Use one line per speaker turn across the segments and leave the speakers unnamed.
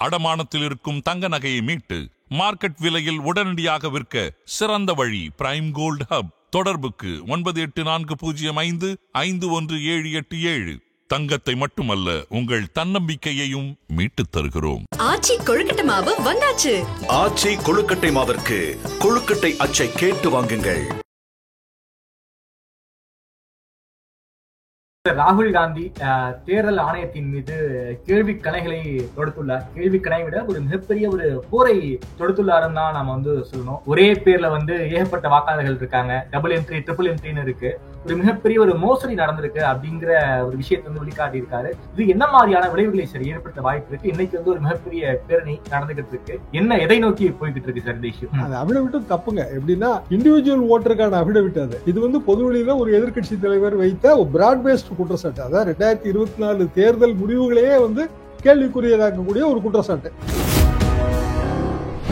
அடமானத்தில் இருக்கும் தங்க நகையை மீட்டு மார்க்கெட் விலையில் உடனடியாக விற்க சிறந்த வழி பிரைம் கோல்ட் ஹப். தொடர்புக்கு 9845551787. தங்கத்தை மட்டுமல்ல, உங்கள் தன்னம்பிக்கையையும் மீட்டுத் தருகிறோம்.
ஆச்சி கொழுக்கட்டை மாவு வந்தாச்சு.
ஆச்சி கொழுக்கட்டை மாவிற்கு கொழுக்கட்டை அச்சை கேட்டு வாங்குங்கள்.
ராகுல் காந்தி தேர்தல் ஆணையத்தின் மீது கேள்வி கணைகளை தொடுத்துள்ளார். கேள்வி கணை விட ஒரு மிகப்பெரிய ஒரு போரை தொடுத்துள்ளாருன்னு தான் நாம சொல்லணும். ஒரே பேர்ல ஏகப்பட்ட வாக்காளர்கள் இருக்காங்க, டபுள் என்ட்ரி ட்ரிபிள் என்ட்ரின்னு இருக்கு. ஒரு மிகப்பெரிய ஒரு மோசடி நடந்திருக்கு அப்படிங்கிற ஒரு விஷயத்தை வெளிக்காட்டி இருக்காரு. இது என்ன மாதிரியான விளைவுகளை சரி ஏற்படுத்த வாய்ப்பு இருக்கு? இன்னைக்கு ஒரு மிகப்பெரிய பேரணி நடந்துகிட்டு இருக்கு. என்ன எதை நோக்கி போய்கிட்டு இருக்கு சார் இந்த இஷ்யூ?
அது அபிடவிட்டும் தப்புங்க. எப்படின்னா இண்டிவிஜுவல் ஓட்டருக்கான அபிடவிட் அது. இது பொதுவெளியில ஒரு எதிர்கட்சி தலைவர் வைத்த ஒரு பிராட் பேஸ்ட் குற்றச்சாட்டு. அதாவது 2024 தேர்தல் முடிவுகளையே கேள்விக்குரியதாக்கக்கூடிய ஒரு குற்றச்சாட்டு.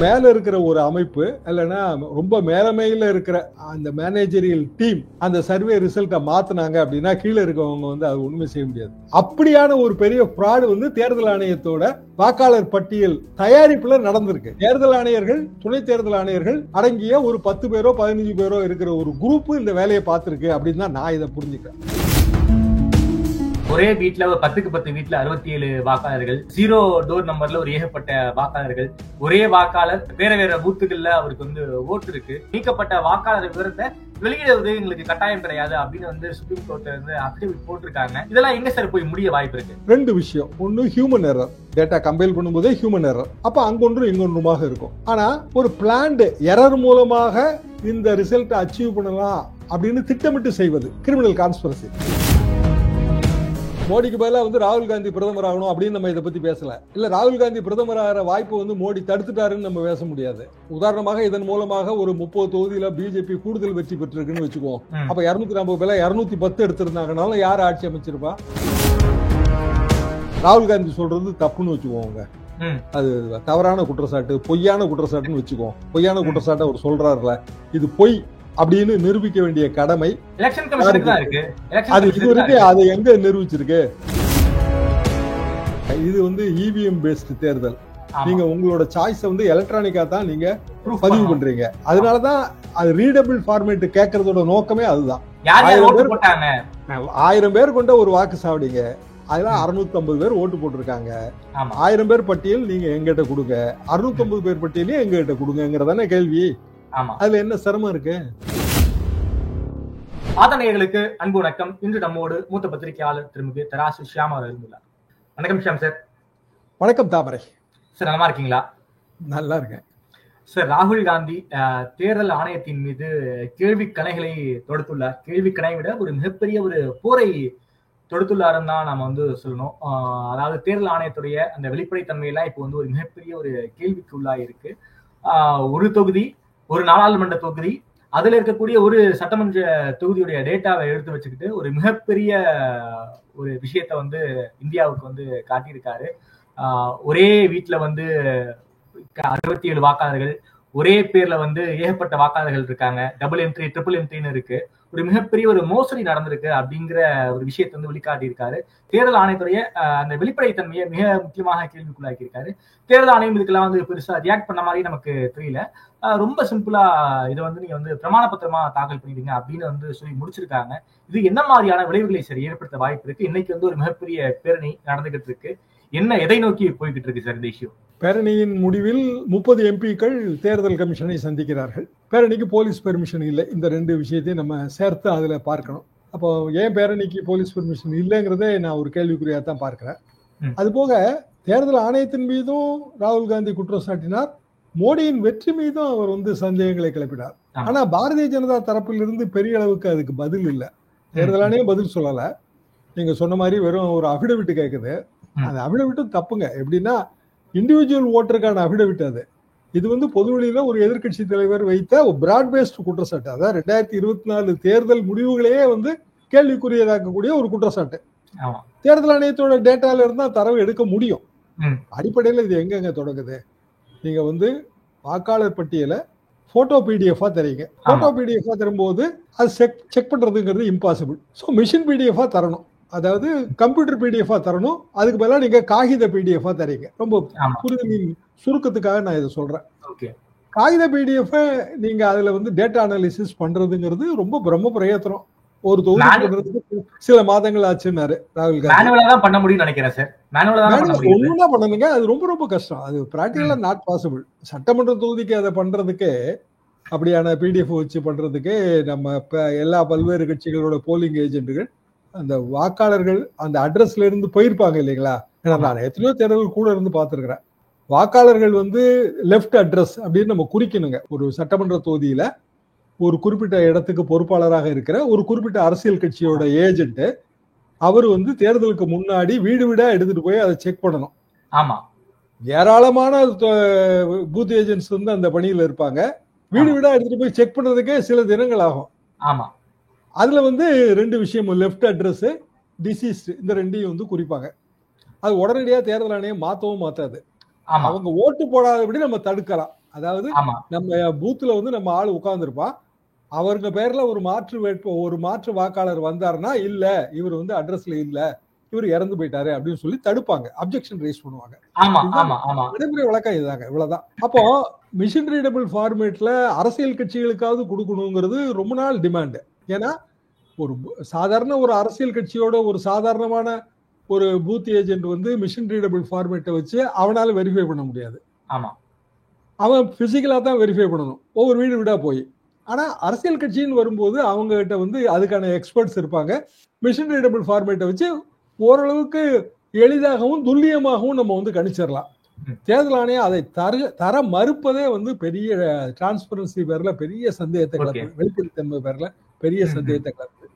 மேல இருக்கிற ஒரு அமைப்பு இல்லைன்னா ரொம்ப மேலமையில இருக்கிற அந்த மேனேஜரியல் டீம் அந்த சர்வே ரிசல்ட்டை மாத்தினாங்க அப்படின்னா கீழே இருக்கவங்க அது ஒண்ணுமே செய்ய முடியாது. அப்படியான ஒரு பெரிய ஃப்ராடு தேர்தல் ஆணையத்தோட வாக்காளர் பட்டியல் தயாரிப்புல நடந்திருக்கு. தேர்தல் ஆணையர்கள், துணை தேர்தல் ஆணையர்கள் அடங்கிய ஒரு 10 பேரோ 15 பேரோ இருக்கிற ஒரு குரூப் இந்த வேலையை பார்த்திருக்கு அப்படின்னு தான் நான் இதை புரிஞ்சுக்கிறேன்.
ஒரே வீட்டுல 10க்கு 10 வீட்டுல 67 வாக்காளர்கள், 0 டோர் நம்பர்ல ஒரு ஏகப்பட்ட வாக்காளர்கள், ஒரே வாக்காளர் வேற வேற பூத்துகள்ல அவருக்கு ஓட்டு இருக்கு. நீக்கப்பட்ட வாக்காளர் விவரத்தை வெளியிடுவது எங்களுக்கு கட்டாயம் கிடையாது அப்படின்னு சுப்ரீம் கோர்ட்ல அபிடவிட் போட்டிருக்காங்க. இதெல்லாம் எங்க சார் போய் முடிய வாய்ப்பு இருக்கு?
ரெண்டு விஷயம். ஒன்னு ஹியூமன் எரர், டேட்டா கம்பைல் பண்ணும்போதே ஹியூமன் எரர். அப்ப அங்கொன்றும் இங்கொன்றுமாக இருக்கும். ஆனா ஒரு பிளான்டு எரர் மூலமாக இந்த ரிசல்ட் அச்சீவ் பண்ணலாம் அப்படின்னு திட்டமிட்டு செய்வது கிரிமினல் கான்ஸ்பிரசி. மோடிக்கு பதிலாக ராகுல் காந்தி பிரதமர் ஆகணும் அப்படின்னு நம்ம இதை பத்தி பேசல. இல்ல ராகுல் காந்தி பிரதமர் ஆகிற வாய்ப்பு மோடி தடுத்துட்டாருன்னு நம்ம பேச முடியாது. உதாரணமாக இதன் மூலமாக ஒரு 30 தொகுதியில பிஜேபி கூடுதல் வெற்றி பெற்றிருக்குன்னு வச்சுக்குவோம். அப்ப 240 பேர்ல 210 எடுத்திருந்தாங்கனாலும் யார் ஆட்சி அமைச்சிருப்பா? ராகுல் காந்தி சொல்றது தப்புன்னு வச்சுக்குவோங்க. அது தவறான குற்றச்சாட்டு, பொய்யான குற்றச்சாட்டுன்னு வச்சுக்குவோம். பொய்யான குற்றச்சாட்டு அவர் சொல்றாருல, இது பொய் அப்படின்னு நிரூபிக்க வேண்டிய கடமை அது இதுவரைக்கும் அதை எங்க நிரூபிச்சிருக்கு? இது இவிஎம் பேஸ்ட் தேர்தல். நீங்க உங்களோட சாய்ஸ் எலக்ட்ரானிக்கா தான் நீங்க பதிவு பண்றீங்க. அதனாலதான் அது ரீடபிள் ஃபார்மேட் கேட்கறதோட நோக்கமே அதுதான். 1000 பேர் கொண்ட ஒரு வாக்கு சாவடிங்க, அதெல்லாம் 650 பேர் ஓட்டு போட்டிருக்காங்க. 1000 பேர் பட்டியல் நீங்க எங்கிட்ட கொடுங்க, 650 பேர் பட்டியலையும் எங்கிட்ட கொடுங்கிறதானே கேள்வி. அதுல என்ன சிரமம் இருக்கு?
ஆதனையர்களுக்கு அன்பு வணக்கம். இன்று நம்மோடு மூத்த பத்திரிகையாளர் திருமிகு தராசு ஷியாம் அவர் இருந்தார். வணக்கம் ஷியாம் சார்.
வணக்கம் தாமரை
சார், நல்லா இருக்கீங்களா?
நல்லா இருக்கேன்
சார். ராகுல் காந்தி தேர்தல் ஆணையத்தின் மீது கேள்வி கணைகளை தொடுத்துள்ளார். கேள்வி கணை விட ஒரு மிகப்பெரிய ஒரு போரை தொடுத்துள்ளாருன்னு தான் நாம சொல்லணும். அதாவது தேர்தல் ஆணையத்துடைய அந்த வெளிப்படைத்தன்மையெல்லாம் இப்போ ஒரு மிகப்பெரிய ஒரு கேள்விக்கு உள்ளாயிருக்கு. ஒரு தொகுதி, ஒரு நாடாளுமன்ற தொகுதி, அதுல இருக்கக்கூடிய ஒரு சட்டமன்ற தொகுதியுடைய டேட்டாவை எடுத்து வச்சுக்கிட்டு ஒரு மிகப்பெரிய ஒரு விஷயத்த இந்தியாவுக்கு காட்டியிருக்காரு. ஒரே வீட்டுல 67 வாக்காளர்கள், ஒரே பேர்ல ஏகப்பட்ட வாக்காளர்கள் இருக்காங்க, டபுள் என்ட்ரி ட்ரிபிள் என்ட்ரின்னு இருக்கு. ஒரு மிகப்பெரிய ஒரு மோசடி நடந்திருக்கு அப்படிங்கிற ஒரு விஷயத்தை வெளிக்காட்டி இருக்காரு. தேர்தல் ஆணையத்துடைய அந்த வெளிப்படைத்தன்மையை மிக முக்கியமாக கேள்விக்குள்ளாக்கி இருக்காரு. தேர்தல் ஆணையம் இதுக்கெல்லாம் பெருசா ரியாக்ட் பண்ண மாதிரி நமக்கு தெரியல. ரொம்ப சிம்பிளா இதை நீங்க பிரமாண பத்திரமா தாக்கல் பண்ணிடுங்க அப்படின்னு சொல்லி முடிச்சிருக்காங்க. இது என்ன மாதிரியான விளைவுகளை சரி ஏற்படுத்த வாய்ப்பு இருக்கு? இன்னைக்கு ஒரு மிகப்பெரிய பேரணி நடந்துகிட்டு இருக்கு. என்ன எதை நோக்கி போய்கிட்டு இருக்கு சார் இந்த இஷ்யூ?
பேரணியின் முடிவில் 30 எம்பிக்கள் தேர்தல் கமிஷனை சந்திக்கிறார்கள். பேரணிக்கு போலீஸ் பெர்மிஷன் இல்லை. இந்த 2 விஷயத்தையும் நம்ம சேர்த்து அதுல பார்க்கணும். அப்போ ஏன் பேரணிக்கு போலீஸ் பெர்மிஷன் இல்லைங்கிறதே நான் ஒரு கேள்விக்குறியா தான் பார்க்கிறேன். அது போக தேர்தல் ஆணையத்தின் மீதும் ராகுல் காந்தி குற்றம் சாட்டினார். மோடியின் வெற்றி மீதும் அவர் சந்தேகங்களை கிளப்பினார். ஆனா பாரதிய ஜனதா தரப்பிலிருந்து பெரிய அளவுக்கு அதுக்கு பதில் இல்லை. தேர்தல் ஆணையம் பதில் சொல்லல. நீங்க சொன்ன மாதிரி வெறும் ஒரு அபிடவிட் கேட்குது. அந்த அபிடவிட்டும் தப்புங்க. எப்படின்னா இண்டிவிஜுவல் ஓட்டருக்கான அபிடவிட் அது. இது பொதுவெளியில ஒரு எதிர்கட்சி தலைவர் வைத்த ஒரு பிராட் பேஸ்ட் குற்றச்சாட்டு. அதாவது 2024 தேர்தல் முடிவுகளையே கேள்விக்குரியதாக்கக்கூடிய ஒரு குற்றச்சாட்டு. தேர்தல் ஆணையத்தோட டேட்டால இருந்தா தரவு எடுக்க முடியும். அடிப்படையில் இது எங்க தொடங்குது? நீங்க வாக்காளர் பட்டியலை போட்டோ பிடிஎஃபா தரீங்க. போட்டோ பிடிஎஃபா தரும்போது அது செக் பண்றதுங்கிறது இம்பாசிபிள். ஸோ மிஷின் பிடிஎஃபா தரணும். அதாவது கம்ப்யூட்டர் பிடிஎஃபா தரணும், அதுக்கு பதிலாக நீங்க காகித பிடிஎஃபா தரீங்க. ரொம்ப புரிதலின் சுருக்கத்துக்காக நான் இதை சொல்றேன். காகித பிடிஎஃப் நீங்க அதுல வந்து டேட்டா அனாலிசிஸ் பண்றதுங்கிறது ரொம்ப பிரம்ம பிரயத்தனம். ஒரு தொகுதி பண்றதுக்கு சில மாதங்கள் ஆச்சுன்னாரு ராகுல் காந்தி.
பண்ண முடியும்னு நினைக்கிறேன் சார்.
ஒண்ணுதான் பண்ணணுங்க, அது ரொம்ப ரொம்ப கஷ்டம். அது பிராக்டிகலா நாட் பாசிபிள். சட்டமன்ற தொகுதிக்கு அதை பண்றதுக்கு அப்படியான பிடிஎஃப் வச்சு பண்றதுக்கு நம்ம எல்லா பல்வேறு கட்சிகளோட போலிங் ஏஜென்ட்டுகள் அந்த வாக்காளர்கள் அந்த அட்ரஸ்ல இருந்து போயிருப்பாங்க இல்லைங்களா. ஏன்னா நான் எத்தனையோ தேர்தல் கூட இருந்து பார்த்துருக்கிறேன். வாக்காளர்கள் வந்து லெஃப்ட் அட்ரஸ் அப்படின்னு நம்ம குறிக்கணுங்க. ஒரு சட்டமன்ற தொகுதியில ஒரு குறிப்பிட்ட இடத்துக்கு பொறுப்பாளராக இருக்கிற ஒரு குறிப்பிட்ட அரசியல் கட்சியோட ஏஜென்ட் அவர் வந்து தேர்தலுக்கு முன்னாடி வீடு வீடா எடுத்துட்டு போய் அதை செக் பண்ணணும்.
ஆமா,
ஏராளமான பூத் ஏஜென்ட்ஸ் வந்து அந்த பணியில இருப்பாங்க. வீடு வீடா எடுத்துட்டு போய் செக் பண்றதுக்கே சில தினங்கள் ஆகும்.
ஆமா,
அதுல வந்து ரெண்டு விஷயம், லெஃப்ட் அட்ரஸ், டிசீஸ், இந்த ரெண்டையும் வந்து குறிப்பாங்க. அது உடனடியா தேர்தல் ஆணையம் மாத்தவும் மாத்தாது. அவங்க ஓட்டு போடாதபடி நம்ம தடுக்கலாம். அதாவது நம்ம பூத்துல வந்து நம்ம ஆள் உட்கார்ந்துருப்பான், அவருங்க பேர்ல ஒரு மாற்று வாக்காளர் வந்தாருன்னா இல்ல இவர் வந்து அட்ரஸ்ல இல்ல இவர் இறந்து போயிட்டாரு அப்படின்னு சொல்லி தடுப்பாங்க, அப்ஜெக்ஷன் ரைஸ் பண்ணுவாங்க. நடைமுறை வழக்கம் இதுதாங்க, இவ்வளவுதான். அப்போ மிஷின் ரீடபிள் ஃபார்மேட்ல அரசியல் கட்சிகளுக்காவது கொடுக்கணுங்கிறது ரொம்ப நாள் டிமாண்ட். ஏன்னா ஒரு சாதாரண ஒரு அரசியல் கட்சியோட ஒரு சாதாரணமான ஒரு பூத் ஏஜென்ட் வந்து மிஷின் ரீடபிள் ஃபார்மேட்டை வச்சு அவனால வெரிஃபை பண்ண முடியாது. அவன் பிசிக்கலா தான் வெரிஃபை பண்ணணும், ஒவ்வொரு வீடு வீடா போய். ஆனா அரசியல் கட்சின்னு வரும்போது அவங்க கிட்ட வந்து அதுக்கான எக்ஸ்பர்ட்ஸ் இருப்பாங்க. மிஷின் ரீடபிள் ஃபார்மேட்டை வச்சு ஓரளவுக்கு எளிதாகவும் துல்லியமாகவும் நம்ம வந்து கணிச்சிடலாம். தேர்தல் ஆணையம் அதை தர மறுப்பதே வந்து பெரிய டிரான்ஸ்பரன்சி பேர்ல பெரிய சந்தேகத்தை கிளப்பு, வெளிப்படைத்தன்மை பேர்ல பெரிய சந்தேகத்தை கிளப்பு.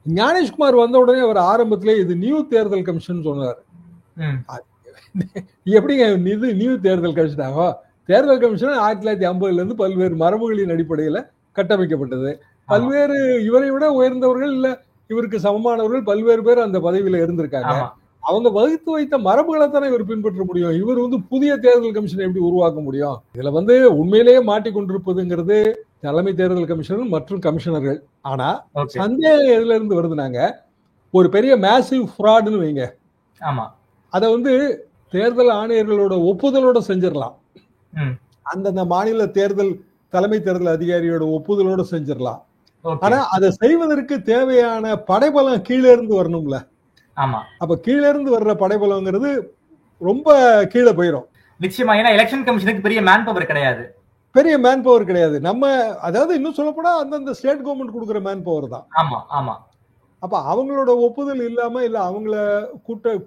ஞானேஷ்குமார் வந்த உடனே அவர் ஆரம்பத்திலே இது நியூ தேர்தல் கமிஷன் சொன்னார். எப்படிங்க இது நியூ தேர்தல் கமிஷன் ஆகும்? தேர்தல் கமிஷன் 1950 இருந்து பல்வேறு மரபுகளின் அடிப்படையில கட்டமைக்கப்பட்டது. பல்வேறு இவரை விட உயர்ந்தவர்கள் இல்ல இவருக்கு சமமானவர்கள் பல்வேறு பேர் அந்த பதவியில இருந்திருக்காங்க. அவங்க வகுத்து வைத்த மரபுகளை தானே இவர் பின்பற்ற முடியும். இவர் வந்து புதிய தேர்தல் கமிஷனை எப்படி உருவாக்க முடியும்? இதுல வந்து உண்மையிலேயே மாட்டிக்கொண்டிருப்பதுங்கிறது தலைமை தேர்தல் கமிஷனர் மற்றும் கமிஷனர்கள். ஆனா சந்தேகம் எதுல இருந்து வருதுனாங்க, ஒரு பெரிய மேசிவ் ஃப்ராடுன்னு வைங்க, அத வந்து தேர்தல் ஆணையர்களோட ஒப்புதலோட செஞ்சிடலாம். அந்தந்த மாநில தேர்தல் தலைமை தேர்தல் அதிகாரியோட ஒப்புதலோட செஞ்சிடலாம். ஆனா அதை செய்வதற்கு தேவையான படைபலம் கீழே இருந்து வரணும்ல. அப்ப கீழே இருந்து வர்ற படைபலங்கிறது ரொம்ப கீழே போயிடும்.
நிச்சயமா, ஏன்னா எலெக்ஷன் கமிஷனுக்கு பெரிய மேன் பவர் கிடையாது. நம்ம அதாவது இன்னும் சொல்லப்போனா அந்தந்த ஸ்டேட் கவர்மெண்ட் கொடுக்குற மேன் பவர் தான். அப்ப அவங்களோட ஒப்புதல் இல்லாம இல்ல அவங்கள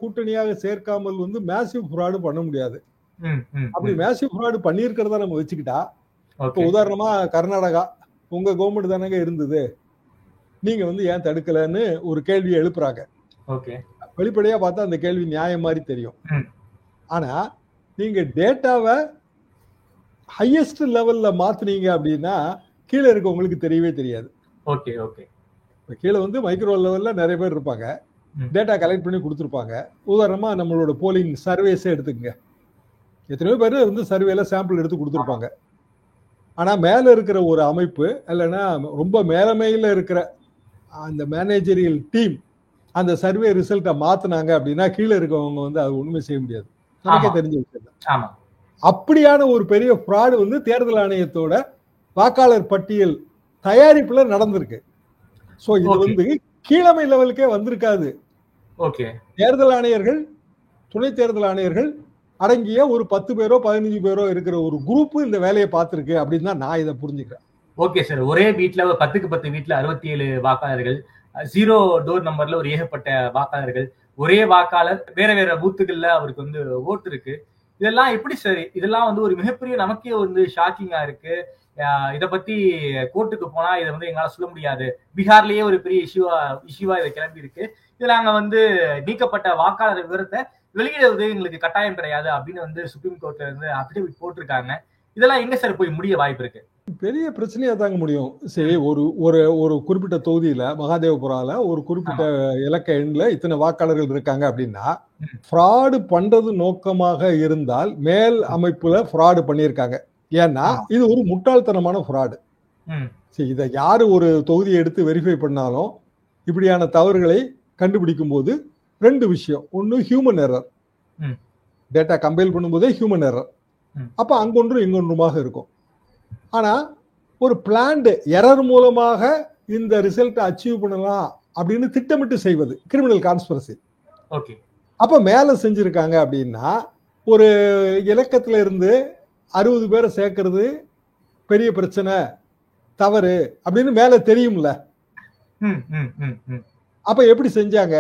கூட்டணியாக சேர்க்காமல் வந்து மேசிவ் ஃப்ராடு பண்ண முடியாது. அப்படி மேசிவ் ஃப்ராடு பண்ணியிருக்கிறதா நம்ம வச்சுக்கிட்டா, இப்ப உதாரணமா கர்நாடகா உங்க கவர்மெண்ட் தானங்க இருந்தது, நீங்க வந்து ஏன் தடுக்கலன்னு ஒரு கேள்வியை எழுப்புறாங்க. வெளிப்படையா பார்த்தா அந்த கேள்வி நியாயம் மாதிரி தெரியும். ஆனா நீங்க டேட்டாவை ஹையஸ்ட் லெவல்ல மாத்துனீங்க அப்படின்னா கீழே இருக்கவங்களுக்கு தெரியவே தெரியாது. கீழே வந்து மைக்ரோ லெவல்ல நிறைய பேர் இருப்பாங்க, டேட்டா கலெக்ட் பண்ணி கொடுத்துருப்பாங்க. உதாரணமா நம்மளோட போலிங் சர்வேஸே எடுத்துக்கங்க, எத்தனையோ பேர் வந்து சர்வேல சாம்பிள் எடுத்து கொடுத்துருப்பாங்க. ஆனா மேல இருக்கிற ஒரு அமைப்பு இல்லைன்னா ரொம்ப மேலமையில இருக்கிற அந்த மேனேஜரியல் டீம் அந்த சர்வே ரிசல்ட்டை மாத்தினாங்க அப்படின்னா கீழே இருக்கவங்க வந்து அது ஒண்ணுமே செய்ய முடியாது. நமக்கே தெரிஞ்ச விஷயம். அப்படியான ஒரு பெரிய ஃப்ராடு வந்து தேர்தல் ஆணையத்தோட வாக்காளர் பட்டியல் தயாரிப்புல நடந்திருக்கு. சோ இது வந்து கீழமை லெவலுக்கே வந்திருக்காது. தேர்தல் ஆணையர்கள், துணை தேர்தல் ஆணையர்கள் அடங்கிய ஒரு 10 பேரோ 15 பேரோ இருக்கிற ஒரு குரூப் இந்த வேலையை பார்த்திருக்கு அப்படின்னு தான் நான் இதை புரிஞ்சுக்கிறேன். ஓகே சார், ஒரே வீட்டுல 10க்கு 10 வீட்டுல 67 வாக்காளர்கள், 0 டோர் நம்பர்ல ஒரு ஏகப்பட்ட வாக்காளர்கள், ஒரே வாக்காளர், வேற வேற பூத்துகள்ல அவருக்கு வந்து ஓட்டு இருக்கு. இதெல்லாம் எப்படி சார்? இதெல்லாம் வந்து ஒரு மிகப்பெரிய நமக்கே வந்து ஷாக்கிங்கா இருக்கு. இதை பத்தி கோர்ட்டுக்கு போனா இதை வந்து எங்களால சொல்ல முடியாது. பீகார்லயே ஒரு பெரிய இஷ்யூவா இதை கிளம்பி இருக்கு. இதுல நாங்க வந்து நீக்கப்பட்ட வாக்காளர் விவரத்தை வெளியிடுவது எங்களுக்கு கட்டாயம் கிடையாது அப்படின்னு வந்து சுப்ரீம் கோர்ட்ல இருந்து அபிடவிட் போட்டிருக்காங்க. இதெல்லாம் எங்க சார் போய் முடிய வாய்ப்பு இருக்கு?
பெரிய பிரச்சனையா தாங்க முடியும். சரி, ஒரு குறிப்பிட்ட தொகுதியில மகாதேவபுரால ஒரு குறிப்பிட்ட இலக்க எண்ணில் இத்தனை வாக்காளர்கள் இருக்காங்க அப்படின்னா ஃப்ராடு பண்றது நோக்கமாக இருந்தால் மேல் அமைப்புல ஃப்ராடு பண்ணியிருக்காங்க. ஏன்னா இது ஒரு முட்டாள்தனமான ஃப்ராடு. சரி, இதை யாரு ஒரு தொகுதியை எடுத்து வெரிஃபை பண்ணாலும் இப்படியான தவறுகளை கண்டுபிடிக்கும் போது ரெண்டு விஷயம். ஒன்று ஹியூமன் எரர், டேட்டா கம்பைல் பண்ணும்போதே ஹியூமன் எரர், அப்போ அங்கொன்றும் இங்கொன்றுமாக இருக்கும். ஆனால் ஒரு பிளான்டு எரர் மூலமாக இந்த ரிசல்ட்டை அச்சீவ் பண்ணலாம் அப்படின்னு திட்டமிட்டு செய்வது கிரிமினல் கான்ஸ்பிரசி.
ஓகே,
அப்போ மேலே செஞ்சுருக்காங்க அப்படின்னா ஒரு இலக்கத்தில் இருந்து 60 பேரை சேர்க்கறது பெரிய பிரச்சனை, தவறு அப்படின்னு மேலே தெரியும்ல. அப்போ எப்படி செஞ்சாங்க?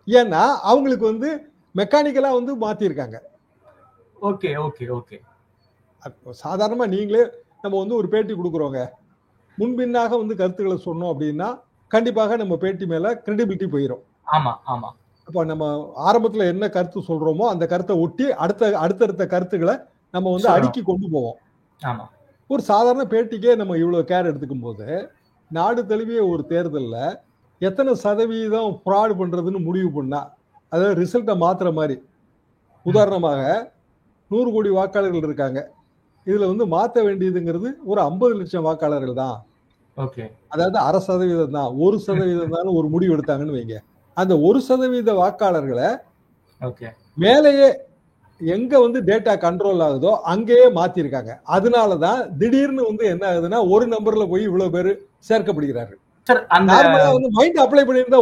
ஏன்னா அவங்களுக்கு வந்து மெக்கானிக்கலாக வந்து மாற்றிருக்காங்க.
Okay okay okay.
சாதாரணமாக நீங்களே நம்ம வந்து ஒரு பேட்டி கொடுக்குறோங்க, முன்பின்னாக வந்து கருத்துக்களை சொன்னோம் அப்படின்னா கண்டிப்பாக நம்ம பேட்டி மேலே கிரெடிபிலிட்டி போயிடும்.
ஆமா ஆமா.
அப்போ நம்ம ஆரம்பத்தில் என்ன கருத்து சொல்கிறோமோ அந்த கருத்தை ஒட்டி அடுத்தடுத்த கருத்துக்களை நம்ம வந்து அடுக்கி கொண்டு போவோம்.
ஆமா.
ஒரு சாதாரண பேட்டிக்கே நம்ம இவ்வளோ கேர் எடுத்துக்கும் போது நாடு தழுவிய ஒரு தேர்தலில் எத்தனை சதவீதம் ஃப்ராட் பண்ணுறதுன்னு முடிவு பண்ணா, அதாவது ரிசல்ட்டை மாற்றுற மாதிரி. உதாரணமாக 100 கோடி வாக்காளர்கள் இருக்காங்க, இதில் வந்து மாற்ற வேண்டியதுங்கிறது ஒரு 50 லட்சம் வாக்காளர்கள் தான்.
ஓகே,
அதாவது 1/2% தான், 1% தான் ஒரு முடிவு எடுத்தாங்கன்னு வைங்க. அந்த 1% வாக்காளர்களை மேலேயே எங்க வந்து டேட்டா கண்ட்ரோல் ஆகுதோ அங்கேயே மாத்திருக்காங்க. அதனாலதான் திடீர்னு வந்து என்ன ஆகுதுன்னா ஒரு நம்பர்ல போய் இவ்வளவு பேர் சேர்க்கப்படுகிறார்கள். மைண்ட் அப்ளை பண்ணியிருந்தா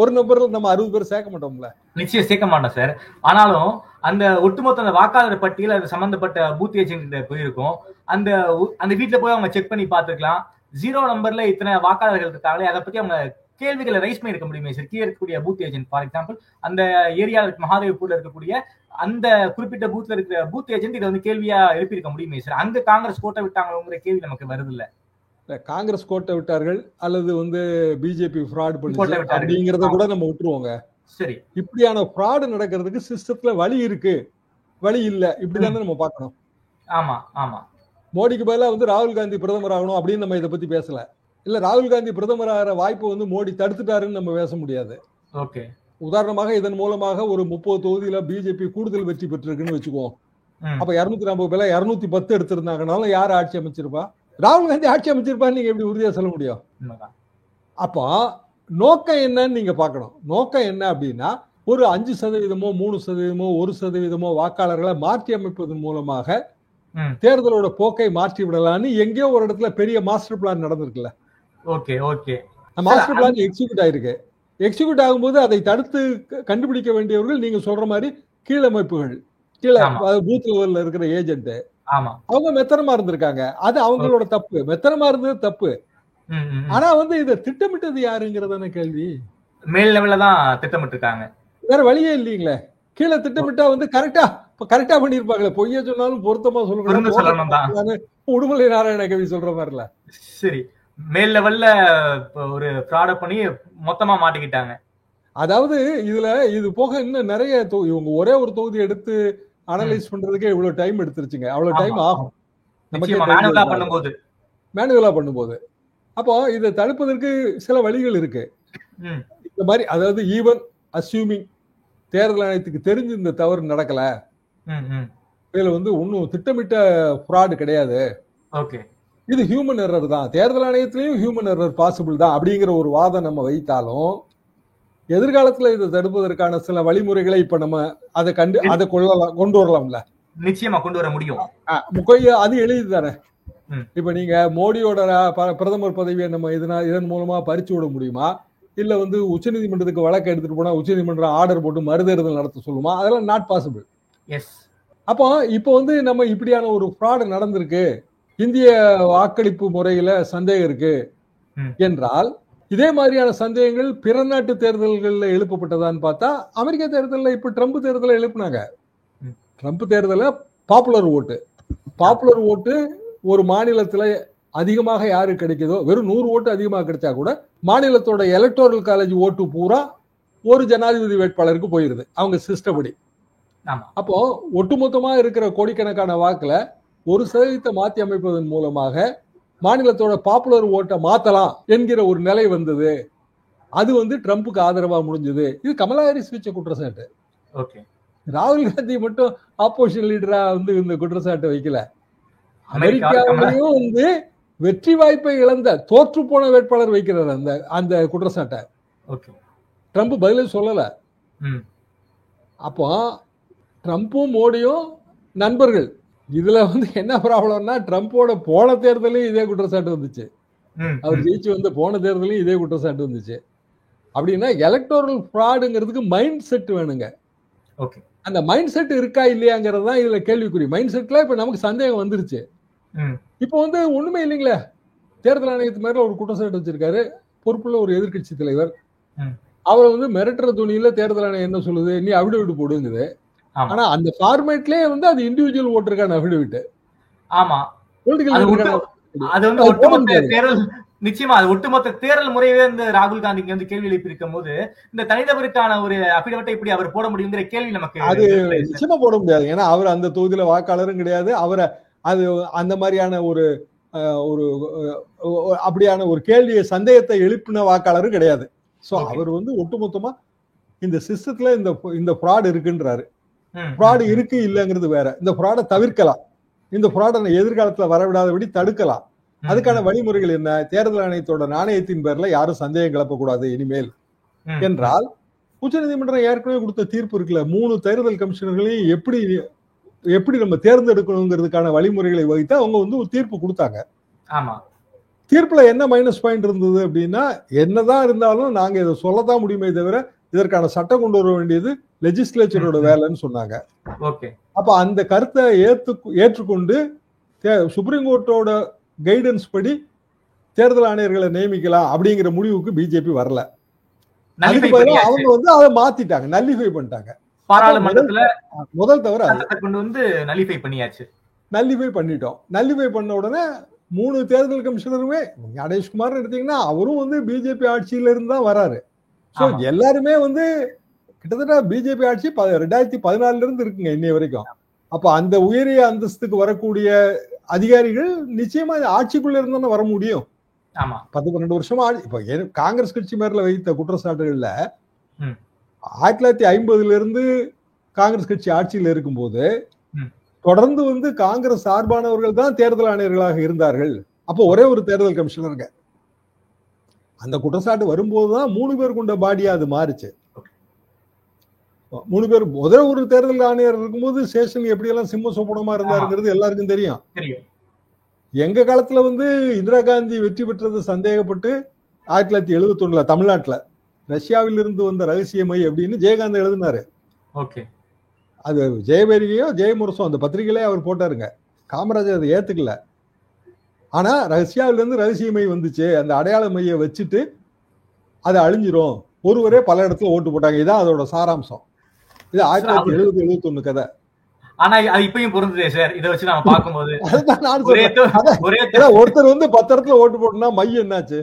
ஒரு நம்பர்ல நம்ம 60 பேர் சேர்க்க மாட்டோம்ல.
நிச்சயம் சேர்க்க மாட்டோம் சார். ஆனாலும் அந்த ஒட்டுமொத்த அந்த வாக்காளர் பட்டியல் அது சம்பந்தப்பட்ட பூத் ஏஜென்ட் போயிருக்கும். அந்த வீட்டுல போய் அவங்க செக் பண்ணி பாத்துக்கலாம். 0 நம்பர்ல இத்தனை வாக்காளர்கள் இருக்காங்களே, அதை பத்தி அவங்க கேள்விகளை ரைஸ் பண்ணி இருக்க முடியுமே சார். கீழே இருக்கக்கூடிய பூத் ஏஜென்ட், ஃபார் எக்ஸாம்பிள் அந்த ஏரியாவில் மகாதேவ்பூர்ல இருக்கக்கூடிய அந்த குறிப்பிட்ட பூத்ல இருக்கிற பூத் ஏஜென்ட் இதை வந்து கேள்வியா எழுப்பியிருக்க முடியுமே சார். அங்க காங்கிரஸ் கோட்டை விட்டாங்கிற கேள்வி நமக்கு வருது இல்ல.
காங்கிரஸ் கோட்டை விட்டார்கள் அல்லது வந்து பிஜேபி ஃப்ராட் பண்ணி அப்படிங்கறத கூட நம்ம விட்டுருவோங்க.
சரி,
இப்படியான ஃப்ராட் நடக்கிறதுக்கு சிஸ்டத்துல வழி இருக்கு, வழி இல்ல, இப்படிதானே நம்ம பார்க்கணும்.
ஆமா ஆமா.
மோடிக்கு பதிலா வந்து ராகுல் காந்தி பிரதமர் ஆகணும் அப்படின்னு நம்ம இதை பத்தி பேசல. இல்ல ராகுல் காந்தி பிரதமர் ஆகிற வாய்ப்பை வந்து மோடி தடுத்துட்டாருன்னு நம்ம பேச முடியாது.
ஓகே,
உதாரணமாக இதன் மூலமாக ஒரு 30 தொகுதியில பிஜேபி கூடுதல் வெற்றி பெற்றிருக்குன்னு வச்சுக்குவோம். அப்ப 240 பேர்ல 210 எடுத்திருந்தாங்கனாலும் யார் ஆட்சி அமைச்சிருப்பா? ராகுல் காந்தி ஆட்சி அமைச்சிருப்பான்னு நீங்க எப்படி உறுதியா சொல்ல முடியும்? அப்போ நோக்கம் என்னன்னு நீங்க பார்க்கணும். நோக்கம் என்ன அப்படின்னா ஒரு 5%, 3%, 1% வாக்காளர்களை மாற்றி அமைப்பதன் மூலமாக தேர்தலோட போக்கை மாற்றி விடலான்னு எங்கேயோ ஒரு இடத்துல பெரிய மாஸ்டர் பிளான் நடந்திருக்குல்ல.
Okay okay.
Master plan execute ஆயிருக்கு. எக்ஸிக்யூட் ஆகும்போது அதை தடுத்து கண்டுபிடிக்க வேண்டியவர்கள் நீங்க சொல்ற மாதிரி கீழமைப்புகள், கீழே பூத் லெவல்ல இருக்கிற ஏஜென்ட், அவங்க மெத்தனமா இருந்திருக்காங்க. அது அவங்களோட தப்பு, மெத்தனமா இருந்தது தப்பு. ஆனா வந்து இதை திட்டமிட்டது யாருங்கிறதான கேள்வி.
மேல் லெவல்ல தான் திட்டமிட்டு இருக்காங்க,
வேற வழியே இல்லீங்களே. கீழே திட்டமிட்டா வந்து கரெக்டா பண்ணிருப்பாங்களே. பொய்ய சொன்னாலும் பொருத்தமா சொல்லணும், உடுமலை நாராயண கவி சொல்ற மாதிரில.
சரி, மேல் லெவல்ல ஒரு ஃப்ராட் பண்ணி மொத்தமா மாட்டிக்கிட்டாங்க.
அதாவது இது போக இன்னும் நிறைய இவங்க ஒரே ஒரு தொகுதி எடுத்து அனலைஸ் பண்றதுக்கே இவ்வளவு டைம் எடுத்துருச்சுங்க. அவ்வளவு டைம் ஆகும் மேனுவலா பண்ணும்போது. அப்போ இதை தடுப்பதற்கு சில வழிகள் இருக்கு. இந்த மாதிரி, அதாவது ஈவன் அஸ்யூமிங் தேர்தல் ஆணையத்துக்கு தெரிஞ்சு இந்த தவறு நடக்கல, இதுல வந்து ஒன்னும் திட்டமிட்ட ஃப்ராட் கிடையாது, இது ஹியூமன் எரர் தான், தேர்தல் ஆணையத்திலையும் ஹியூமன் எரர் பாசிபிள் தான் அப்படிங்கிற ஒரு வாதம் நம்ம வைத்தாலும் எதிர்காலத்துல இதை தடுப்பதற்கான சில வழிமுறைகளை இப்ப நம்ம அதை கொண்டு வரலாம்ல.
நிச்சயமா கொண்டு வர முடியும்.
அது எளிது தானே. இப்ப நீங்க மோடியோட பிரதமர் பதவியை நம்ம இதன் மூலமா பறிச்சு விட முடியுமா? இல்ல வந்து உச்சநீதிமன்றத்துக்கு வழக்கு எடுத்துட்டு போனா உச்சநீதிமன்றம் ஆர்டர் போட்டு மறுதேர்தல் நடத்த சொல்லுமா? அதெல்லாம் நாட் பாசிபிள். அப்போ இப்போ வந்து நம்ம இப்படியான ஒரு ஃப்ராட் நடந்திருக்கு, இந்திய வாக்களிப்பு முறையில சந்தேகம் இருக்கு என்றால், இதே மாதிரியான சந்தேகங்கள் பிற நாட்டு தேர்தல்கள்ல எழுப்பப்பட்டதான்னு பார்த்தா அமெரிக்க தேர்தலில் இப்ப ட்ரம்ப் தேர்தலை எழுப்புனாங்க. ட்ரம்ப் தேர்தல பாப்புலர் ஓட்டு ஒரு மாநிலத்துல அதிகமாக யாரு கிடைக்குதோ, வெறும் 100 ஓட்டு அதிகமாக கிடைச்சா கூட மாநிலத்தோட எலக்டோரல் காலேஜ் ஓட்டு பூரா ஒரு ஜனாதிபதி வேட்பாளருக்கு போயிருது அவங்க சிஸ்டப்படி. அப்போ ஒட்டுமொத்தமா இருக்கிற கோடிக்கணக்கான வாக்குல 1% மாற்றி அமைப்பதன் மூலமாக மாநிலத்தோட பாப்புலர் ஓட்டை மாத்தலாம் என்கிற ஒரு நிலை வந்தது. அது வந்து ட்ரம்புக்கு ஆதரவா முடிஞ்சது. இது கமலா ஹாரிஸ் வச்ச குற்றச்சாட்டு. ராகுல் காந்தி மட்டும் ஆப்போசிஷன் லீடரா வந்து இந்த குற்றச்சாட்டை வைக்கல. அமெரிக்காவிலையும் வந்து வெற்றி வாய்ப்பை இழந்த தோற்று போன வேட்பாளர் வைக்கிறார் அந்த குற்றச்சாட்டை. ட்ரம்ப் பதிலே சொல்லல.
ம்.
அப்போ ட்ரம்ப்பும் மோடியும் நண்பர்கள். இதுல வந்து என்ன ப்ராப்ளம்னா, ட்ரம்ப்போட போன தேர்தலையும் இதே குற்றச்சாட்டு வந்துச்சு.
ம்.
அவர் ஜெயிச்சு வந்து போன தேர்தலையும் இதே குற்றச்சாட்டு வந்துச்சு. அப்படின்னா எலக்டோரல் ஃப்ராடுங்கிறதுக்கு மைண்ட் செட் வேணுங்க.
ஓகே.
அந்த மைண்ட் செட் இருக்கா இல்லையாங்கிறது தான் இதுல கேள்விக்குறி. மைண்ட் செட்ல இப்ப நமக்கு சந்தேகம் வந்துருச்சு.
ம்.
இப்போ வந்து ஒண்ணுமே இல்லைங்களே. தேர்தல் ஆணையத்து மேல ஒரு குற்றச்சாட்டு வச்சிருக்காரு பொறுப்புள்ள ஒரு எதிர்க்கட்சி தலைவர்.
ம்.
அவரை வந்து மிரட்டுற துணியில தேர்தல் ஆணையம் என்ன சொல்லுது, நீ அபிடவிட் போடுங்குது.
ஆமா.
ஆனா அந்த ஃபார்மேட்லயே வந்து அது இண்டிவிஜுவல் ஓட்டருக்கான அபிடவிட்,
ஆமா.
பொலிட்டிக்கல்
அது
ஓட்டருக்கான
அது வந்து
அது போட
ஒட்டுமொத்த
முடியாது.
தேர்தல் நிச்சயமா அது ஒட்டுமொத்த தேர்தல் முறையவே இந்த ராகுல் காந்திக்கு வந்து கேள்வி எழுப்பியிருக்கும் போது இந்த தனிநபருக்கான ஒரு அபிடவிட்டை இப்படி அவர் போட முடியுங்கிற கேள்வி நமக்கு
அது நிச்சயமா போட முடியாது. ஏன்னா அவர் அந்த தொகுதியில வாக்காளரும் கிடையாது. அவரை அது அந்த மாதிரியான ஒரு ஒரு அப்படியான ஒரு கேள்வியை சந்தேகத்தை எழுப்பின வாக்காளரும் கிடையாது. So
Okay.
அவர் வந்து ஒட்டுமொத்தமா இந்த சிஸ்டத்துல இந்த ஃப்ராட் இருக்குன்றாரு.
ம்.
ஃப்ராட் இருக்கு இல்லங்கிறது வேற. இந்த ஃப்ராடை தவிர்க்கலாம். இந்த ஃப்ராடை எதிர்காலத்துல வரவிடாதபடி தடுக்கலாம். அதுக்கான வழிமுறைகள் என்ன? தேர்தல் ஆணையத்தோட நாணயத்தின் பேர்ல யாரும் சந்தேகம் கிளப்பக்கூடாது இனிமேல் என்றால், உச்சநீதிமன்றம் ஏற்கனவே கொடுத்த தீர்ப்பு இருக்குல்ல, 3 தேர்தல் கமிஷனர்களையும் எப்படி நம்ம தேர்ந்தெடுக்கணுங்கிறதுக்கான வழிமுறைகளை வகித்து அவங்க வந்து ஒரு தீர்ப்பு கொடுத்தாங்க.
ஆமா.
தீர்ப்புல என்ன மைனஸ் பாயிண்ட் இருந்தது அப்படின்னா, என்னதான் இருந்தாலும் நாங்க இதை சொல்லத்தான் முடியுமே தவிர இதற்கான சட்டம் கொண்டு வர வேண்டியது லெஜிஸ்லேச்சரோட வேலைன்னு சொன்னாங்க.
ஓகே.
அப்ப அந்த கருத்தை ஏற்றுக்கொண்டு சுப்ரீம் கோர்ட்டோட கைடன்ஸ் படி தேர்தல் ஆணையர்களை நியமிக்கலாம் அப்படிங்கிற முடிவுக்கு பிஜேபி வரல. அதுக்கு பதிலா அவங்க வந்து அதை மாத்திட்டாங்க, நல்லிஃபை பண்ணிட்டாங்க.
பாராளுமன்றத்துல
முதல் தவிர
கொண்டு வந்து நல்லிஃபை பண்ணியாச்சு.
நல்லிஃபை பண்ணிட்டோம். நல்லிஃபை பண்ண உடனே 3 தேர்தல் கமிஷனருமே, ஞானேஷ்குமார் எடுத்தீங்கன்னா அவரும் வந்து பிஜேபி ஆட்சியில இருந்து தான் வராரு. சோ எல்லாருமே வந்து கிட்டத்தட்ட பிஜேபி ஆட்சி 2014 இருந்து இருக்குங்க இன்னைய வரைக்கும். அப்ப அந்த உயரிய அந்தஸ்துக்கு வரக்கூடிய அதிகாரிகள் நிச்சயமா ஆட்சிக்குள்ள இருந்தா வர முடியும். 10-12 வருஷமா இப்ப காங்கிரஸ் கட்சி மேல வைத்த குற்றச்சாட்டுகள்ல 1950 இருந்து காங்கிரஸ் கட்சி ஆட்சியில் இருக்கும்போது தொடர்ந்து வந்து காங்கிரஸ் சார்பானவர்கள் தான் தேர்தல் ஆணையர்களாக இருந்தார்கள். அப்போ ஒரே ஒரு தேர்தல் கமிஷனருங்க. அந்த குற்றச்சாட்டு வரும்போதுதான் 3 பேர் கொண்ட பாடியா அது மாறுச்சு. 3 பேர் முதல் ஒரு தேர்தல் ஆணையர் இருக்கும்போது சேஷன் எப்படியெல்லாம் சிம்ம சொப்பனமா இருந்தாருங்கிறது எல்லாருக்கும் தெரியும். எங்க காலத்துல வந்து இந்திரா காந்தி வெற்றி பெற்றது சந்தேகப்பட்டு 1971 தமிழ்நாட்டுல ரஷ்யாவில் இருந்து வந்த ரகசியமை அப்படின்னு ஜெயகாந்த் எழுதினாரு. அது ஜெயபேரிகையோ ஜெயமுரசோ அந்த பத்திரிகையிலே அவர் போட்டாருங்க. காமராஜர் அதை ஏத்துக்கல. ஆனா ரஷ்யாவில இருந்து ரகசியமை வந்துச்சு, அந்த அடையாள மைய வச்சுட்டு அது அழிஞ்சிரும், ஒருவரே பல இடத்துல ஓட்டு போட்டாங்க. இதான் அதோட சாராம்சம். இது 1970-71 கதை.
ஆனா அது இப்பயும் பொருந்ததே சார். இதை வச்சு நம்ம பார்க்கும்போது
ஒருத்தர் வந்து 10 இடத்துல ஓட்டு போட்டோம்னா மை என்னாச்சு?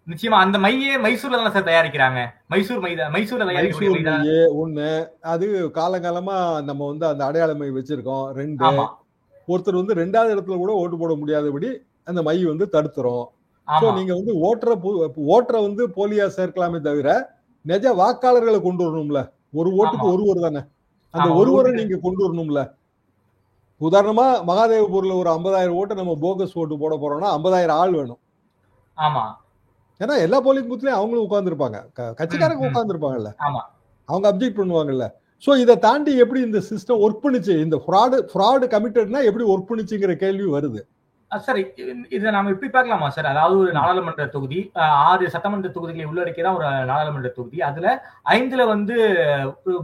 நிச்சயமா அந்த மையே மைசூர்ல தான் சார் தயாரிக்கிறாங்க. மைசூர்ல தயாரிக்கக்கூடிய
ஒண்ணு. அது காலங்காலமா நம்ம வந்து அந்த அடையாள மை வச்சிருக்கோம். 2 ஒருத்தர் வந்து 2வது இடத்துல கூட ஓட்டு போட முடியாதபடி அந்த மை வந்து தடுத்துரும். நீங்க வந்து ஓட்டரை வந்து போலியா சேர்க்கலாமே தவிர நிஜ வாக்காளர்களை கொண்டு வரணும்ல. ஒரு ஓட்டுக்கு ஒருவர் தானே, அந்த ஒருவரை நீங்க கொண்டு வரணும்ல. உதாரணமா மகாதேவபூர்ல ஒரு 50,000 ஓட்டு நம்ம போகஸ் ஓட்டு போட போறோம்னா 50,000 ஆள் வேணும். ஏன்னா எல்லா போலிங் பூத்லயும் அவங்களும் உட்கார்ந்து இருப்பாங்க, கட்சிக்காரங்க உட்கார்ந்து இருப்பாங்கல்ல, அவங்க அப்ஜெக்ட் பண்ணுவாங்கல்ல. சோ இதை தாண்டி எப்படி இந்த சிஸ்டம் ஒர்க் பண்ணுச்சு, இந்த ஃப்ராடு கமிட்டட்னா எப்படி ஒர்க் பண்ணுச்சுங்கிற கேள்வி வருது.
சார் இதை நாம எப்படி பார்க்கலாமா சார்? அதாவது ஒரு நாடாளுமன்ற தொகுதி 6 சட்டமன்ற தொகுதிகளை உள்ளடக்கிதான் ஒரு நாடாளுமன்ற தொகுதி. அதுல 5ல வந்து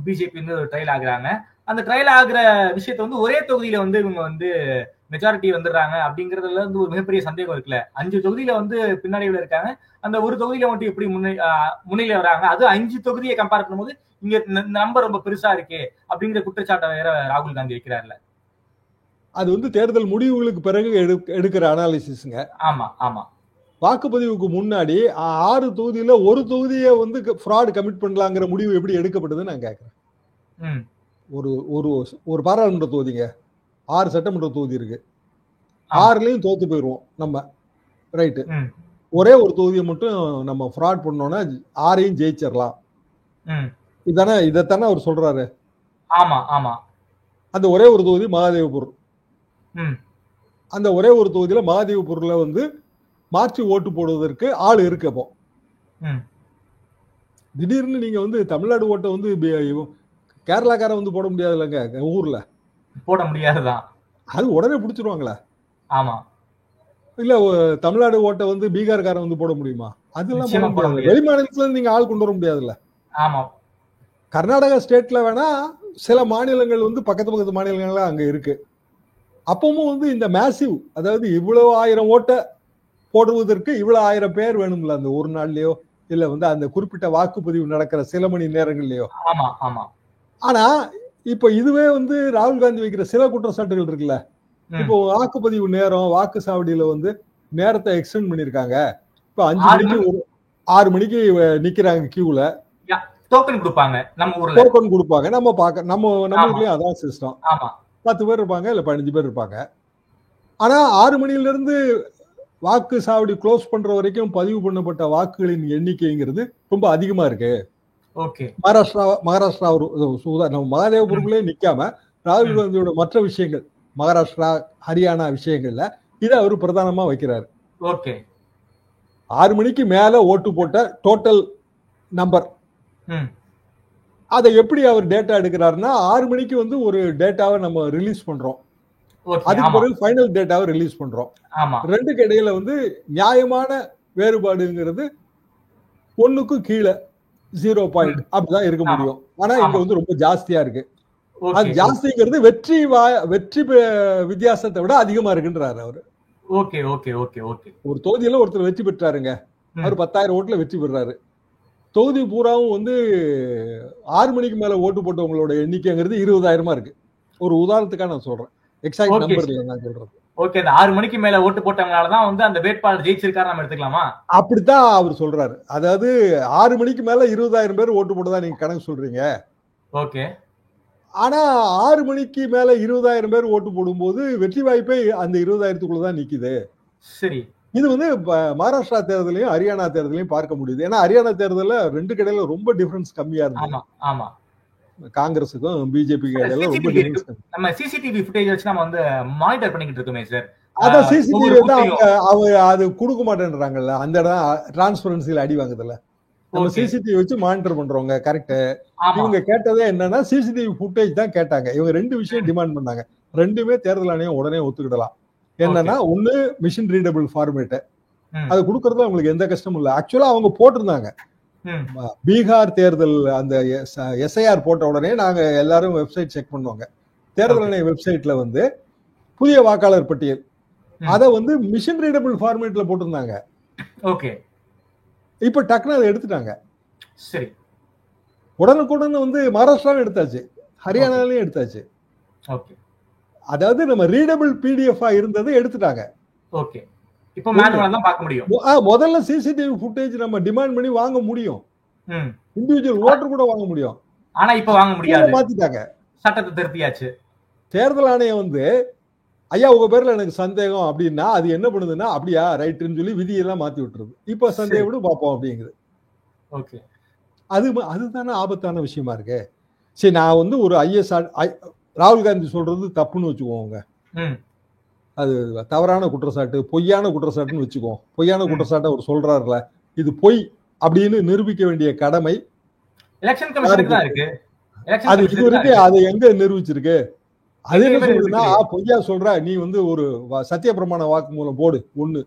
பிஜேபி வந்து ட்ரையல் ஆகுறாங்க. அந்த ட்ரையல் ஆகுற விஷயத்த வந்து ஒரே தொகுதியில வந்து இவங்க வந்து மெஜாரிட்டி வந்துடுறாங்க அப்படிங்கறதுல வந்து ஒரு மிகப்பெரிய சந்தேகம் இருக்குல்ல. 5 தொகுதியில வந்து பின்னாடியில இருக்காங்க, அந்த ஒரு தொகுதியில மட்டும் எப்படி முன்னிலை வராங்க? அது 5 தொகுதியை கம்பேர் பண்ணும்போது இங்க நம்பர் ரொம்ப பெருசா இருக்கு அப்படிங்கிற குற்றச்சாட்டை வேற ராகுல் காந்தி வைக்கிறார்ல.
அது வந்து தேர்தல் முடிவுகளுக்கு பிறகு எடுக்கிற அனாலிசிஸ்ங்க. வாக்குப்பதிவுக்கு முன்னாடி 6 தொகுதியில ஒரு தொகுதியை வந்து ஃப்ராட் கமிட் பண்ணலாங்கிற முடிவு எப்படி எடுக்கப்பட்டதுன்னு நான் கேட்கிறேன். ஒரு பாராளுமன்ற தொகுதிங்க, 6 சட்டமன்ற தொகுதி இருக்கு, 6லயும் தோத்து போயிருவோம் நம்ம, ரைட்டு. ஒரே ஒரு தொகுதியை மட்டும் நம்ம ஃப்ராட் பண்ணோம்னா 6ஐயும் ஜெயிச்சிடலாம். இதைத்தானே அவர் சொல்றாரு. அந்த ஒரே ஒரு தொகுதி மகாதேவபுர். அந்த ஒரே ஒரு தொகுதியில மகாதேவபுர்ல வந்து மாற்றி ஓட்டு போடுவதற்கு ஆள் இருக்கு. அப்போ திடீர்னு நீங்க வந்து தமிழ்நாடு ஓட்டை வந்து கேரளாக்காரன் வந்து போட முடியாது இல்லைங்க ஊர்ல,
போட முடியாதுதான்.
அது உடனே பிடிச்சிருவாங்களா?
ஆமா,
இல்ல தமிழ்நாடு ஓட்டை வந்து பீகார்காரன் வந்து போட முடியுமா? அதெல்லாம்
நிச்சயமா போட முடியாது.
வெளி மாநிலத்துல இருந்து நீங்க ஆள் கொண்டு வர முடியாதுல்ல.
ஆமா,
கர்நாடகா ஸ்டேட்ல வேணா சில மாநிலங்கள் வந்து பக்கத்து மாநிலங்கள்லாம் அங்க இருக்கு. அப்பவும் வந்து இந்த மேசிவ், அதாவது இவ்வளவு 1000 ஓட்டை போடுவதற்கு இவ்வளவு 1000 பேர் வேணும்ல அந்த ஒரு நாள்லயோ இல்ல வந்து அந்த குறிப்பிட்ட வாக்குப்பதிவு நடக்கிற சில மணி நேரங்கள்லயோ.
ஆமா, ஆமா.
ஆனா இப்ப இதுவே வந்து ராகுல் காந்தி வைக்கிற சில குற்றச்சாட்டுகள் இருக்குல்ல. இப்போ வாக்குப்பதிவு நேரம், வாக்கு சாவடியில வந்து நேரத்தை எக்ஸ்டெண்ட் பண்ணிருக்காங்க. இப்ப 6 மணிக்கு நிக்கிறாங்க கியூல,
டோக்கன் கொடுப்பாங்க. நம்ம ஊர்ல
டோக்கன் கொடுப்பாங்க. நம்ம ஊர்லயும் அதான் சிஸ்டம்.
ஆமா,
10 பேர் இருப்பாங்க இல்ல 15 பேர் இருப்பாங்க. ஆனா 6 மணில இருந்து வாக்கு சாவடி க்ளோஸ் பண்ற வரைக்கும் பதிவு பண்ணப்பட்ட வாக்குகளின் எண்ணிக்கைங்கிறது ரொம்ப அதிகமா இருக்கு.
ஓகே.
மகாராஷ்டிரா நம்ம மகாதேவபுரங்களே நிக்காம ராகுல் காந்தியோட மற்ற விஷயங்கள், மகாராஷ்டிரா ஹரியானா விஷயங்கள்ல இதை அவர் பிரதானமா வைக்கிறாரு.
ஓகே.
6 மணிக்கு மேல ஓட்டு போட்ட டோட்டல் நம்பர், அதை எப்படி அவர் டேட்டா எடுக்கிறாருன்னா 6 மணிக்கு வந்து ஒரு டேட்டாவை நம்ம ரிலீஸ் பண்றோம், அதுக்கு பிறகு ஃபைனல் டேட்டாவை ரிலீஸ் பண்றோம். ரெண்டுக்கு இடையில வந்து நியாயமான வேறுபாடுங்கிறது 1க்கு கீழே 0 பாயிண்ட் அப்படிதான் இருக்க முடியும். ஆனா இங்க வந்து ரொம்ப ஜாஸ்தியா இருக்கு. அது ஜாஸ்திங்கிறது வெற்றி வித்தியாசத்தை விட அதிகமா இருக்குன்றாரு அவரு.
Okay, okay, okay, okay.
ஒரு தொகுதியில ஒருத்தர் வெற்றி பெற்றாருங்க, அவர் 10,000 ஓட்டுல வெற்றி பெறாரு. தொகுதி பூராவும் வந்து 6 மணிக்கு மேல ஓட்டு போட்டவங்களோட எண்ணிக்கைங்கிறது 20,000 இருக்கு. ஒரு உதாரணத்துக்காக நான் சொல்றேன், எக்ஸாக்ட் நம்பர் இல்ல நான் சொல்றது.
ஓகே, அந்த 6 மணிக்கு மேல ஓட்டு போட்டவங்களாலதான் வந்து அந்த வேட்பாளர் ஜெயிச்சிருக்காரு நம்ம எடுத்துக்கலாமா?
அப்படித்தான் அவர் சொல்றாரு. அதாவது 6 மணிக்கு மேல 20,000 பேர் ஓட்டு போட்டதா நீங்க கணக்கு சொல்றீங்க.
ஓகே.
ஆனா 6 மணிக்கு மேல 20,000 பேர் ஓட்டு போடும்போது வெற்றி வாய்ப்பே அந்த 20,000க்குள்ளதான் நிக்குது.
சரி.
இது வந்து மகாராஷ்டிரா தேர்தலையும் ஹரியானா தேர்தலையும் பார்க்க முடியுது. ஏன்னா ஹரியானா தேர்தலில் 2 கடையில ரொம்ப டிஃபரன்ஸ் கம்மியா இருந்தது.
ஆமா,
காங்கிரஸுக்கும் பிஜேபிக்கு இடையில ரொம்ப டிஃபரன்ஸ்.
நம்ம சிசிடிவி ஃபுட்டேஜ் வச்சு நம்ம வந்து மானிட்டர் பண்ணிக்கிட்டு இருக்கோமே சார்.
அதான் சிசிடிவி தான் அவங்க அது கொடுக்க மாட்டேன்றாங்கல்ல, அந்த இடம் டிரான்ஸ்பரன்சில அடி வாங்குதுல்ல. நம்ம சிசிடிவி வச்சு மானிட்டர் பண்றோங்க, கரெக்ட். இவங்க கேட்டதே என்னன்னா சிசிடிவி ஃபுட்டேஜ் தான் கேட்டாங்க. இவங்க 2 விஷயம் டிமாண்ட் பண்ணாங்க. 2மே தேர்தல் ஆணையம் உடனே ஒத்துக்கிடலாம். என்னன்னா, ஒண்ணு மிஷின் ரீடபிள் ஃபார்மேட், அது கொடுக்கறது அவங்களுக்கு எந்த கஷ்டமும் இல்லை. ஆக்சுவலா அவங்க போட்டிருந்தாங்க பீகார் தேர்தல் அந்த எஸ்ஐஆர் போட்ட உடனே நாங்க எல்லாரும் வெப்சைட் செக் பண்ணுவாங்க. தேர்தல் ஆணைய வெப்சைட்ல வந்து புதிய வாக்காளர் பட்டியல் அதை வந்து மிஷின் ரீடபிள் ஃபார்மேட்ல போட்டிருந்தாங்க.
ஓகே.
இப்ப டக்குனு அதை எடுத்துட்டாங்க.
சரி.
உடனுக்குடன் வந்து மகாராஷ்டிராவும் எடுத்தாச்சு, ஹரியானாலையும் எடுத்தாச்சு.
ஓகே.
அதாவது நம்ம ரீடபிள் பிடிஎஃப் இருந்ததை எடுத்துட்டாங்க.
ஓகே. இப்போ மேனுவலா தான் பார்க்க முடியும்.
முதல்ல சிசிடிவி ஃபுட்டேஜ் நம்ம டிமாண்ட் பண்ணி வாங்க முடியும், இண்டிவிஜுவல் ஓட்டர் கூட வாங்க முடியும்.
ஆனா இப்ப வாங்க முடியாது,
மாத்திட்டாங்க,
சட்டத்தை திருத்தியாச்சு.
தேர்தல் ஆணையம் வந்து ஐயா உங்க பேர்ல எனக்கு சந்தேகம் அப்படின்னா அது என்ன பண்ணுதுன்னா அப்படியா ரைட்னு சொல்லி விதியெல்லாம் மாத்தி விட்டுருது. இப்ப சந்தேகம் விட பார்ப்போம் அப்படிங்குது.
ஓகே.
அதுதானே ஆபத்தான விஷயமா இருக்கு. சரி, நான் வந்து ஒரு ராகுல் காந்தி சொல்றது தப்புன்னு வச்சுக்கோங்க, அது தவறான குற்றச்சாட்டு, பொய்யான குற்றச்சாட்டுன்னு வச்சுக்கோம். பொய்யான குற்றச்சாட்டை அவர் சொல்றாருல, இது பொய் அப்படின்னு நிரூபிக்க வேண்டிய கடமை
எலெக்ஷன் கமிஷனுக்கு தான் இருக்கு.
அது இது இருக்கு, அது எங்க நிரூபிச்சிருக்கு? அது என்ன சொல்றதுன்னா, பொய்யா சொல்ற நீ வந்து ஒரு சத்திய பிரமாண வாக்குமூலம் போடு. ஒண்ணு,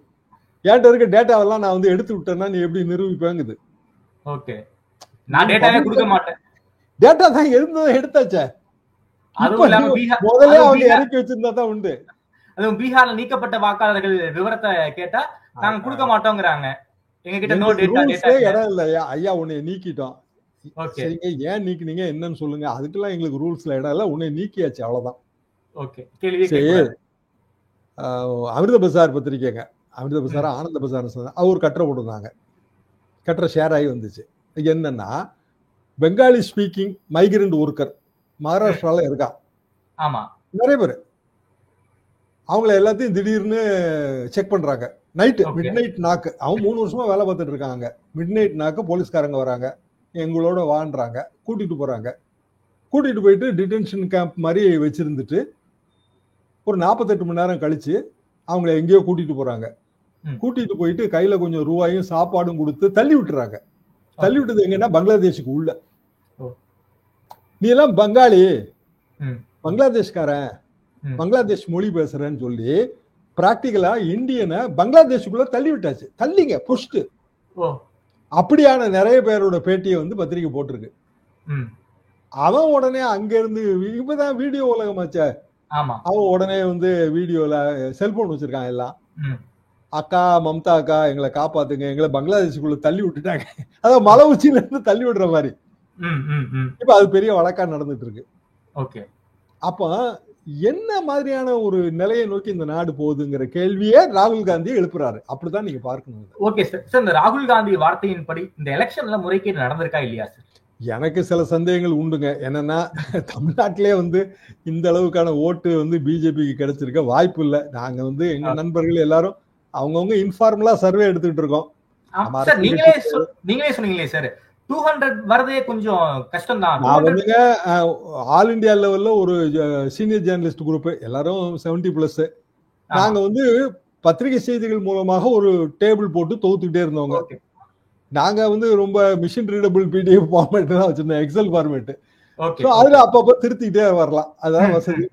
என்கிட்ட இருக்க டேட்டாவெல்லாம் நான் வந்து எடுத்து விட்டேன்னா நீ எப்படி நிரூபிப்பேங்குது.
ஓகே, நான் டேட்டாவே கொடுக்க மாட்டேன்.
டேட்டா தான் எடுத்தாச்சே, முதல்ல அவங்க இறக்கி வச்சிருந்தா தான் உண்டு.
அதுவும் பீகார்ல நீக்கப்பட்ட வாக்காளர்கள் விவரத்தை கேட்டா நாங்க கொடுக்க மாட்டோங்கிறாங்க. எங்க கிட்ட நோ டேட்டா
இடம் இல்லையா ஐயா, உன்னை நீக்கிட்டோம். சரிங்க, ஏன் நீக்கினீங்க என்னன்னு சொல்லுங்க. அதுக்கெல்லாம் எங்களுக்கு ரூல்ஸ்ல இடம் இல்ல, உன்னை நீக்கியாச்சு, அவ்வளவுதான்.
ஓகே. கேள்வி
அமிர்த பசார் பத்திரிக்கைங்க, அமிர்த பசார் ஆனந்த பசார் அவர் கட்டுரை போட்டிருந்தாங்க. கட்டுரை ஷேர் ஆகி வந்துச்சு. என்னன்னா, பெங்காலி ஸ்பீக்கிங் மைக்ரண்ட் ஒர்க்கர் மகாராஷ்டிரால இருக்கா.
ஆமா,
நிறைய பேர். அவங்கள எல்லாத்தையும் திடீர்னு செக் பண்றாங்க. நைட்டு மிட் நைட் நாக்கு. அவங்க 3 வருஷமா வேலை பார்த்துட்டு இருக்காங்க. மிட் நைட் நாக்கு போலீஸ்காரங்க வராங்க, எங்களோட வான்றாங்க, கூட்டிட்டு போறாங்க. கூட்டிட்டு போயிட்டு டிடென்ஷன் கேம்ப் மாதிரி வச்சிருந்துட்டு ஒரு 48 மணி நேரம் கழிச்சு அவங்கள எங்கேயோ கூட்டிட்டு போறாங்க. கூட்டிட்டு போயிட்டு கையில கொஞ்சம் ரூபாயும் சாப்பாடும் கொடுத்து தள்ளி விட்டுறாங்க. தள்ளி விட்டது எங்கன்னா பங்களாதேஷுக்கு உள்ள.
ஓ.
நீ எல்லாம் பங்காளி,
ம்.
பங்களாதேஷ்காரன்,
ம்.
பங்களாதேஷ் மொழி பேசுறேன்னு சொல்லி பிராக்டிகலா இந்தியனை பங்களாதேஷுக்குள்ள தள்ளி விட்டாச்சு. தள்ளிங்க புஷ்டு.
ஓ.
அப்படியான நிறைய பேரோட பேட்டியை வந்து பத்திரிகை போட்டிருக்கு.
ம்.
அவன் உடனே அங்க இருந்து இப்பதான் வீடியோ உலகமாச்ச,
ஆமா.
அவன் உடனே வந்து வீடியோல செல்போன் வச்சிருக்கான் எல்லாம்.
ம்.
அக்கா மம்தா அக்கா எங்களை காப்பாத்துங்க, எங்களை பங்களாதேஷுக்குள்ள தள்ளி விட்டுட்டாங்க. அதான் மலை உச்சியில இருந்து தள்ளி விடுற மாதிரி.
ம். ம். ம்.
இப்ப அது பெரிய வழக்கா நடந்துட்டு இருக்கு.
ஓகே.
அப்ப என்ன மாதிரியான ஒரு நிலையை நோக்கி இந்த நாடு போகுதுங்கிற கேள்வியே ராகுல் காந்தி எழுப்புறாரு. அப்படிதான் நீங்க பார்க்கணும்.
Okay sir. சார், இந்த ராகுல் காந்தி வார்த்தையின்படி இந்த எலெக்ஷன்ல முறைகேடு நடந்திருக்கா இல்லையா சார்?
எனக்கு சில சந்தேகங்கள் உண்டுங்க. என்னன்னா தமிழ்நாட்டிலே வந்து இந்த அளவுக்கான ஓட்டு வந்து பிஜேபிக்கு கிடைச்சிருக்க வாய்ப்பு இல்லை. நாங்க வந்து எங்க நண்பர்கள் எல்லாரும் அவங்கவுங்க இன்ஃபார்மலா சர்வே எடுத்துக்கிட்டு இருக்கோம்.
சார், நீங்களே சொன்னீங்களே சார் 200 வரதே கொஞ்சம் கஷ்டம் தான்.
நான் வந்துங்க ஆல் இண்டியா லெவல்ல ஒரு சீனியர் ஜேர்னலிஸ்ட் குரூப் எல்லாரும் 70+. நாங்க வந்து பத்திரிகை செய்திகள் மூலமாக ஒரு டேபிள் போட்டு தொகுத்துக்கிட்டே இருந்தவங்க. நாங்க வந்து ரொம்ப மிஷின் ரீடபிள் பிடிஎஃப் ஃபார்மேட் தான் வச்சிருந்தோம், எக்ஸல் ஃபார்மேட். அதுல அப்பப்போ திருத்திக்கிட்டே வரலாம். அதான் வசதி.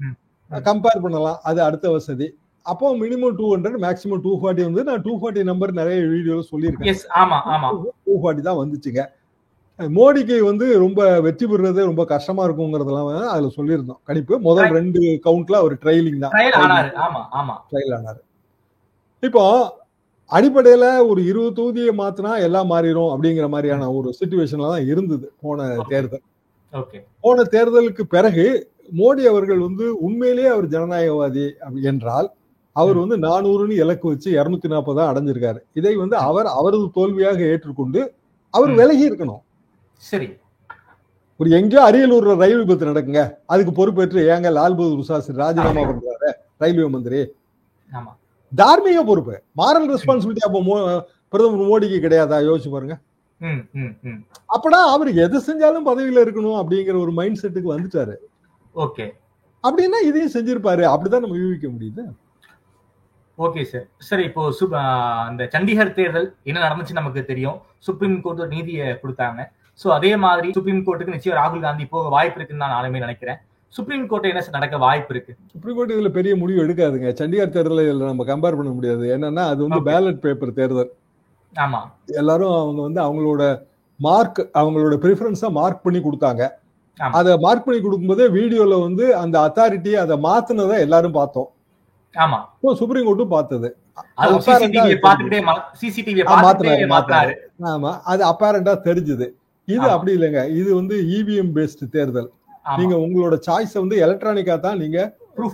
கம்பேர் பண்ணலாம், அது அடுத்த வசதி. அப்போ மினிமம் 200, மேக்ஸிமம் 240 வந்து நான் 240 நம்பர் நிறைய வீடியோல சொல்லியிருக்கேன். 240 தான் வந்துச்சுங்க. மோடிக்கு வந்து ரொம்ப வெற்றி பெறுறது ரொம்ப கஷ்டமா இருக்குங்கிறதெல்லாம் அதுல சொல்லியிருந்தோம். கணிப்பு முதல் 2 கவுண்ட்ல ஒரு ட்ரைலிங் தான் ட்ரையல் ஆனாரு. இப்போ அடிப்படையில ஒரு 20 தொகுதியை மாத்தினா எல்லாம் மாறிடும் அப்படிங்கிற மாதிரியான ஒரு சிச்சுவேஷன்ல தான் இருந்தது போன தேர்தல். போன தேர்தலுக்கு பிறகு மோடி அவர்கள் வந்து உண்மையிலேயே அவர் ஜனநாயகவாதி என்றால் அவர் வந்து 400 இலக்கு வச்சு 240 தான் அடைஞ்சிருக்காரு. இதை வந்து அவரது தோல்வியாக ஏற்றுக்கொண்டு அவர் விலகி இருக்கணும். சரி, ஒரு எங்கேயோ அரியலூர்ல ரயில் விபத்து நடக்குங்க, அதுக்கு பொறுப்பேற்று ஏங்க லால் பகதூர் சாஸ்திரி ராஜினாமா பண்றாரு ரயில்வே மந்திரி, தார்மீக பொறுப்பு, மாரல் ரெஸ்பான்சிபிலிட்டி அப்போ பிரதமர் மோடிக்கு கிடையாதா? யோசிச்சு பாருங்க. அப்படா அவர் எது செஞ்சாலும் பதவியில இருக்கணும் அப்படிங்கிற ஒரு மைண்ட் செட்டுக்கு வந்துட்டாரு. ஓகே, அப்படின்னா இதையும் செஞ்சிருப்பாரு. அப்படிதான் நம்ம யூகிக்க முடியுது.
Okay sir. சரி, இப்போ அந்த சண்டிகர் தேர்தல் என்ன நடந்துச்சு நமக்கு தெரியும். சுப்ரீம் கோர்ட் நீதியை கொடுத்தாங்க. சோ அதே மாதிரி சுப்ரீம் கோர்ட்டுக்கு நிச்சயம் ராகுல் காந்தி போக வாய்ப்பு இருக்குன்னு நான் நானுமே நினைக்கிறேன். சுப்ரீம் கோர்ட் என்ன நடக்க வாய்ப்பு இருக்கு?
சுப்ரீம் கோர்ட் இதுல பெரிய முடிவு எடுக்காதுங்க. சண்டிகர் தேர்தலில் நம்ம கம்பேர் பண்ண முடியாது. என்னன்னா அது வந்து பேலட் பேப்பர் தேர்தல்.
ஆமா,
எல்லாரும் அவங்க வந்து அவங்களோட மார்க், அவங்களோட ப்ரிஃபரன்ஸா மார்க் பண்ணி கொடுத்தாங்க. அதை மார்க் பண்ணி கொடுக்கும்போதே வீடியோல வந்து அந்த அத்தாரிட்டியை அதை மாத்தினதை எல்லாரும் பார்த்தோம்.
ஆமா,
சுப்ரீம் கோர்ட்டும் பார்த்தது. ஆமா, அது அப்பேரண்டா தெரிஞ்சது. இது அப்படி இல்லைங்க. இது வந்து இவிஎம் பேஸ்ட் தேர்தல். நீங்க உங்களோட சாய்ஸ வந்து எலக்ட்ரானிக்கா தான் நீங்க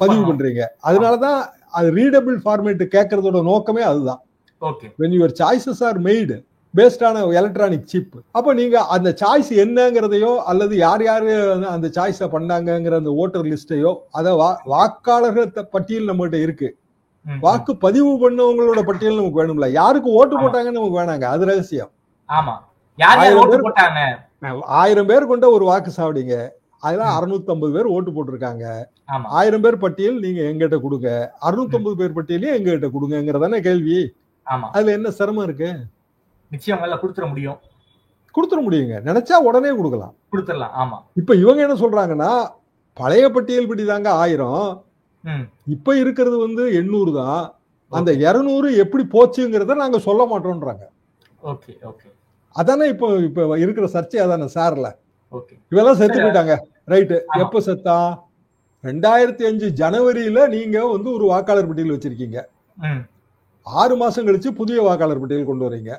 பதிவு பண்றீங்க. அதனாலதான் அது ரீடபிள் ஃபார்மேட் கேட்கறதோட நோக்கமே அதுதான். when your choices are made based on electronic chip, அப்ப நீங்க அந்த சாய்ஸ் என்னங்கிறதையோ அல்லது யார் யாரு அந்த சாய்ஸ பண்ணாங்கிற அந்த ஓட்டர் லிஸ்டையோ அத வாக்காளர்கள் பட்டியல் நம்மகிட்ட இருக்கு. வாக்கு பதிவு பண்ணவங்களோட பட்டியல் நமக்கு வேணும்ல. யாருக்கு ஓட்டு போட்டாங்கன்னு நமக்கு வேணாங்க, அது ரகசியம். 1000 பேர் கொண்ட ஒரு வாக்கு சாவடிங்க, அதெல்லாம் 650 பேர் ஓட்டு போட்டிருக்காங்க. 1000 பேர் பட்டியல் நீங்க எங்கிட்ட கொடுங்க, 650 பேர் பட்டியலையும் எங்கிட்ட கொடுங்கிறதானே கேள்வி. அதுல என்ன சிரமம் இருக்கு?
நிச்சயம் கொடுத்துட முடியும்.
கொடுத்துட முடியுங்க, நினைச்சா உடனே கொடுக்கலாம்,
கொடுத்துடலாம். ஆமா,
இப்ப இவங்க என்ன சொல்றாங்கன்னா பழைய பட்டியல் படி தாங்க 1000, இப்ப இருக்கிறது வந்து 800 தான். அந்த 200 எப்படி போச்சுங்கிறத நாங்க சொல்ல மாட்டோம்ன்றாங்க.
ஓகே ஓகே,
அதானே இப்ப இருக்கிற சர்ச்சை அதானே சார்ல. இவெல்லாம் செத்து போயிட்டாங்க. ரைட்டு, எப்ப செத்தா? 2005 ஜனவரியில நீங்க வந்து ஒரு வாக்காளர் பட்டியல் வச்சிருக்கீங்க. 6 மாசம் கழிச்சு புதிய வாக்காளர் பட்டியல் கொண்டு வரீங்க.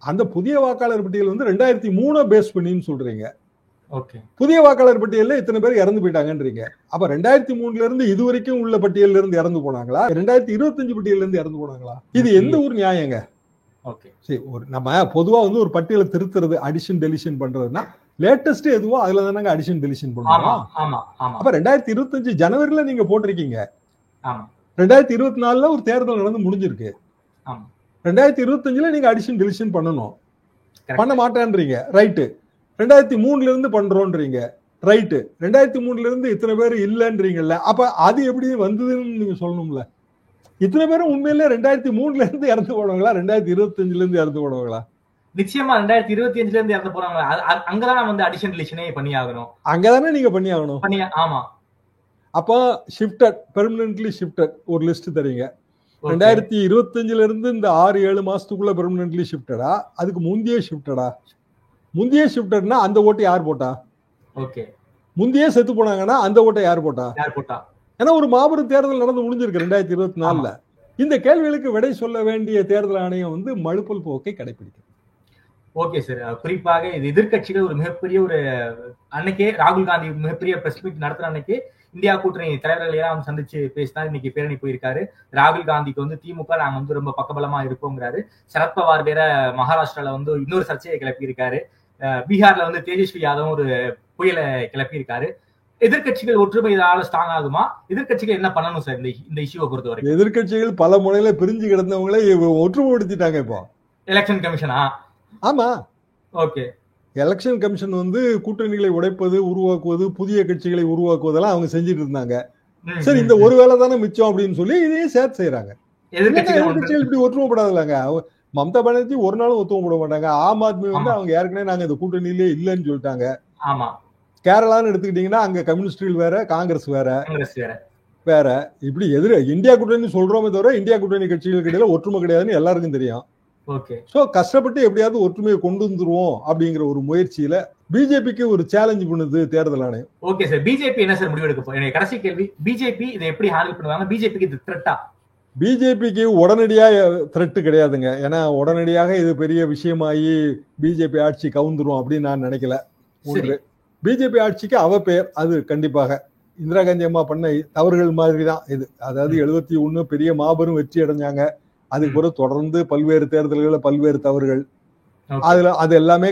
அந்த புதிய வாக்காளர் பட்டியல் வந்து 2003 பேஸ் பண்ணின்னு சொல்றீங்க. புதிய வாக்காளர் பட்டியல்ல இத்தனை பேர் இறந்து போயிட்டாங்கன்றீங்க. அப்ப 2003 இருந்து இது வரைக்கும் உள்ள பட்டியல்ல இருந்து இறந்து போனாங்களா, 2025 பட்டியல்ல இருந்து இறந்து போனாங்களா? இது எந்த ஒரு நியாயங்க? சரி, ஒரு நம்ம பொதுவா வந்து ஒரு பட்டியலை திருத்துறது, அடிஷன் டெலிஷன் பண்றதுன்னா லேட்டஸ்ட் எதுவோ அதுல தானங்க அடிஷன் டெலிஷன் பண்ணுவோம். அப்ப 2025 ஜனவரியில நீங்க போட்டிருக்கீங்க. 2024 ஒரு தேர்தல் நடந்து முடிஞ்சிருக்கு. 2025 நீங்க அடிஷன் டெலிஷன் பண்ணணும். பண்ண மாட்டேன்றீங்க. ரைட்டு. 2003 இருந்து பண்றோன்றீங்க. ரைட்டு. 2003 இருந்து இத்தனை பேர் இல்லைன்றீங்கல்ல, அப்ப அது எப்படி வந்ததுன்னு நீங்க சொல்லணும்ல. இத்தனை பேரும் உண்மையிலே 2003 இருந்து இறந்து போனவங்களா, 2025 இருந்து இறந்து போனவங்களா?
நிச்சயமா 2025 இருந்து இறந்து போறாங்க. அங்கதான் நம்ம வந்து அடிஷன் டிலிஷனே பண்ணி ஆகணும்.
அங்கதானே நீங்க பண்ணி ஆகணும்.
ஆமா.
அப்போ ஷிஃப்டட், பெர்மனன்ட்லி ஷிஃப்டட் ஒரு லிஸ்ட் தரீங்க. 2025 இருந்து இந்த 6-7 மாசத்துக்குள்ள பெர்மனன்ட்லி ஷிஃப்டடா, அதுக்கு முந்தைய ஷிஃப்டடா? முந்தைய ஷிஃப்டட்னா அந்த ஓட்டு யார் போட்டா?
ஓகே.
முந்தைய செத்து போனாங்கன்னா அந்த ஓட்டை யார் போட்டா? ஏன்னா ஒரு மாபெரும் தேர்தல் நடந்து முடிஞ்சிருக்கு 2024. இந்த கேள்விகளுக்கு விடை சொல்ல வேண்டிய தேர்தல் ஆணையம் வந்து மழுப்பல் போக்கை கடைபிடிக்கும்.
Okay sir. குறிப்பாக இது எதிர்கட்சிகள் ஒரு மிகப்பெரிய ஒரு அன்னைக்கே ராகுல் காந்தி மிகப்பெரிய பிரஸ் மீட் நடத்துற அன்னைக்கு இந்தியா கூட்டணி தலைவர்களை எல்லாம் சந்திச்சு பேசினார். இன்னைக்கு பேரணி போயிருக்காரு. ராகுல் காந்திக்கு வந்து திமுக நாங்க வந்து ரொம்ப பக்கபலமா இருப்போங்கிறாரு. சரத்பவார் வேற மகாராஷ்டிரால வந்து இன்னொரு சர்ச்சையை கிளப்பி இருக்காரு. பீகார்ல வந்து தேஜஸ்வி யாதவ் ஒரு புயலை கிளப்பி இருக்காரு. எதிர்கட்சிகள் ஒற்றுமை இதால ஸ்ட்ராங் ஆகுமா? எதிர்கட்சிகள் என்ன பண்ணணும் சார் இந்த இஷ்யூவை பொறுத்த வரைக்கும்?
எதிர்கட்சிகள் பல முறையில பிரிஞ்சு கிடந்தவங்களே ஒற்றுமைப்படுத்திட்டாங்க இப்போ.
எலெக்ஷன் கமிஷனா?
ஆமா.
ஓகே.
எலெக்ஷன் கமிஷன் வந்து கூட்டணிகளை உடைப்பது, உருவாக்குவது, புதிய கட்சிகளை உருவாக்குவதெல்லாம் அவங்க செஞ்சுட்டு இருந்தாங்க. சரி, இந்த ஒரு வேலை தானே மிச்சம் அப்படின்னு சொல்லி இதையும் சேர்த்து செய்யறாங்க. எதிர்கட்சிகள் இப்படி ஒற்றுமைப்படாதுலாங்க. மம்தா பானர்ஜி ஒரு நாளும் ஒத்துமைப்பட மாட்டாங்க. ஆம் ஆத்மி வந்து அவங்க ஏற்கனவே நாங்க இந்த கூட்டணியிலே இல்லைன்னு சொல்லிட்டாங்க.
ஆமா.
கேரளான்னு எடுத்துக்கிட்டீங்கன்னா அங்க கம்யூனிஸ்டுகள் வேற, காங்கிரஸ் வேற. இப்படி இந்தியா கூட்டணி சொல்றோமே தவிர இந்தியா கூட்டணி கட்சிகளுக்கு இடையில ஒற்றுமை கிடையாதுன்னு எல்லாருக்கும் தெரியும்.
ஓகே.
சோ கஷ்டப்பட்டு எப்படியாவது ஒற்றுமையை கொண்டு வந்துருவோம் அப்படிங்கிற ஒரு முயற்சியில பிஜேபிக்கு ஒரு சேலஞ்ச் பண்ணுது தேர்தல் ஆணையம்.
Okay sir. பிஜேபி என்ன சார் முடிவெடுக்க போறீங்க? கடைசி கேள்வி, பிஜேபி இதை எப்படி ஹேண்டில் பண்ணுவாங்க? பிஜேபிக்கு இது த்ரெட்டா?
பிஜேபிக்கு உடனடியா த்ரெட் கிடையாதுங்க. ஏன்னா உடனடியாக இது பெரிய விஷயமாயி பிஜேபி ஆட்சி கவுந்துரும் அப்படின்னு நான் நினைக்கல. ஒன்று, பிஜேபி ஆட்சிக்கு அவ பெயர் அது கண்டிப்பாக இந்திரா காந்தி அம்மா பண்ண தவறுகள் மாதிரி தான் இது. அதாவது 71 பெரிய மாபெரும் வெற்றி அடைஞ்சாங்க. அதுக்கு பிறகு தொடர்ந்து பல்வேறு தேர்தல்கள், பல்வேறு தவறுகள், அதுல அது எல்லாமே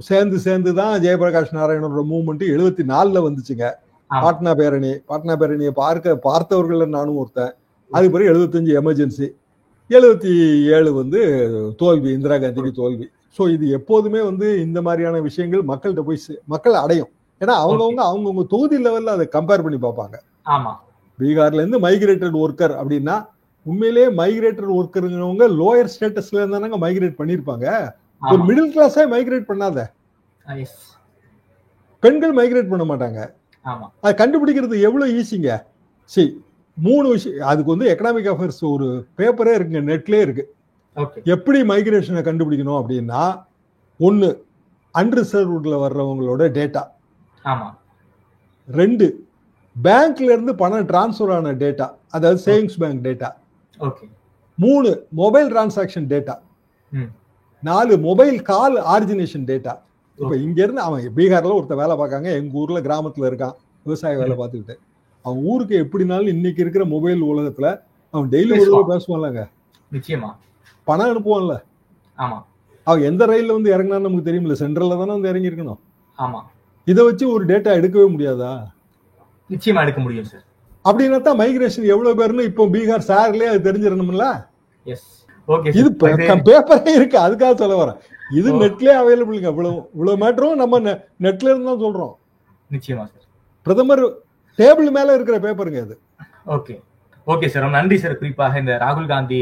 சேர்ந்து தான் ஜெயபிரகாஷ் நாராயணோட மூவ்மெண்ட் 74 வந்துச்சுங்க. பாட்னா பேரணியை பார்த்தவர்கள் நானும் ஒருத்தன். அதுக்கு பிறகு 75 எமர்ஜென்சி, 77 வந்து தோல்வி, இந்திரா காந்திக்கு தோல்வி. ஸோ இது எப்போதுமே வந்து இந்த மாதிரியான விஷயங்கள் மக்கள்கிட்ட போய் மக்கள் அடையும். ஏன்னா அவங்கவுங்க தொகுதி லெவல்ல அதை கம்பேர் பண்ணி பார்ப்பாங்க. பீகார்ல இருந்து மைக்ரேட்டட் ஒர்க்கர் அப்படின்னா உண்மையிலேயே மைக்ரேட்டட் ஒர்க்கருங்கிறவங்க லோயர் ஸ்டேட்டஸ்ல இருந்தாங்க மைக்ரேட் பண்ணிருப்பாங்க. ஒரு மிடில் கிளாஸா மைக்ரேட் பண்ணாத பெண்கள் மைக்ரேட் பண்ண மாட்டாங்க. அது கண்டுபிடிக்கிறது எவ்வளவு ஈஸிங்க. சரி, 3 விஷயம் அதுக்கு வந்து எக்கனாமிக் அஃபேர்ஸ் ஒரு பேப்பரே இருக்குங்க, நெட்லயே இருக்கு. எப்படி மைக்ரேஷனை கண்டுபிடிக்கணும் அப்படின்னா, 1 அன்ரிசர்வ்ட்ல வர்றவங்களோட டேட்டா, 2 பேங்க்ல இருந்து பணம் டிரான்ஸ்பர் ஆன டேட்டா, அதாவது savings bank data, 3 mobile transaction data, 4 mobile call origination data. இப்ப இங்க இருந்து அவன் பீகார்ல ஒருத்த வேலை பார்க்காங்க, எங்க ஊர்ல கிராமத்துல இருக்கான், விவசாய வேலை பார்த்துக்கிட்டு. அவன் ஊருக்கு எப்படினாலும் இன்னைக்கு இருக்கிற மொபைல் உலகத்துல அவன் டெய்லி ஒரு தடவை பேசுவான்லங்க.
நிச்சயமா
பணம் அனுப்புவான்ல. அவன் எந்த ரயில்ல வந்து இறங்கினான்னு நமக்கு தெரியுமில்ல, சென்ட்ரல்ல தானே வந்து இறங்கி இருக்கணும். இதை வச்சு ஒரு டேட்டா எடுக்கவே முடியாதா?
நிச்சயமா எடுக்க முடியும் சார்.
அப்படின்னா தான் மைக்ரேஷன் எவ்வளவு பேருன்னு இப்போ பீகார் சார்லயே அது தெரிஞ்சிடணும்ல. இது பேப்பரே இருக்கு, அதுக்காக சொல்ல வரேன். இது நெட்லயே அவைலபிளுங்க. இவ்வளவு மேட்டரும் நம்ம நெட்ல இருந்து தான் சொல்றோம்.
நிச்சயமா சார்.
பிரதமர் டேபிள் மேல இருக்கிற பேப்பருங்க அது.
ஓகே சார், ரொம்ப நன்றி சார். குறிப்பாக இந்த ராகுல் காந்தி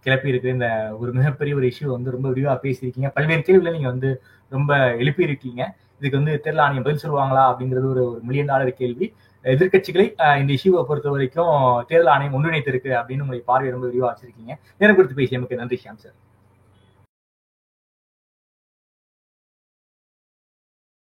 கிளப்பி இருக்கு இந்த ஒரு மிகப்பெரிய ஒரு இஷ்யூ வந்து ரொம்ப விரிவா பேசியிருக்கீங்க. பல்வேறு கேள்விகளை நீங்க வந்து ரொம்ப எழுப்பி இருக்கீங்க. இதுக்கு வந்து தேர்தல் ஆணையம் பதில் சொல்லுவாங்களா அப்படிங்கிறது ஒரு $1 மில்லியன் கேள்வி. எதிர்கட்சிகளை இந்த இஷ்யூவை பொறுத்த வரைக்கும் தேர்தல் ஆணையம் ஒன்றிணைத்திருக்கு அப்படின்னு உங்களுடைய பார்வை ரொம்ப விரிவா வச்சிருக்கீங்க. நேரம் கொடுத்து பேசியமைக்கு நன்றி ஷியாம் சார்.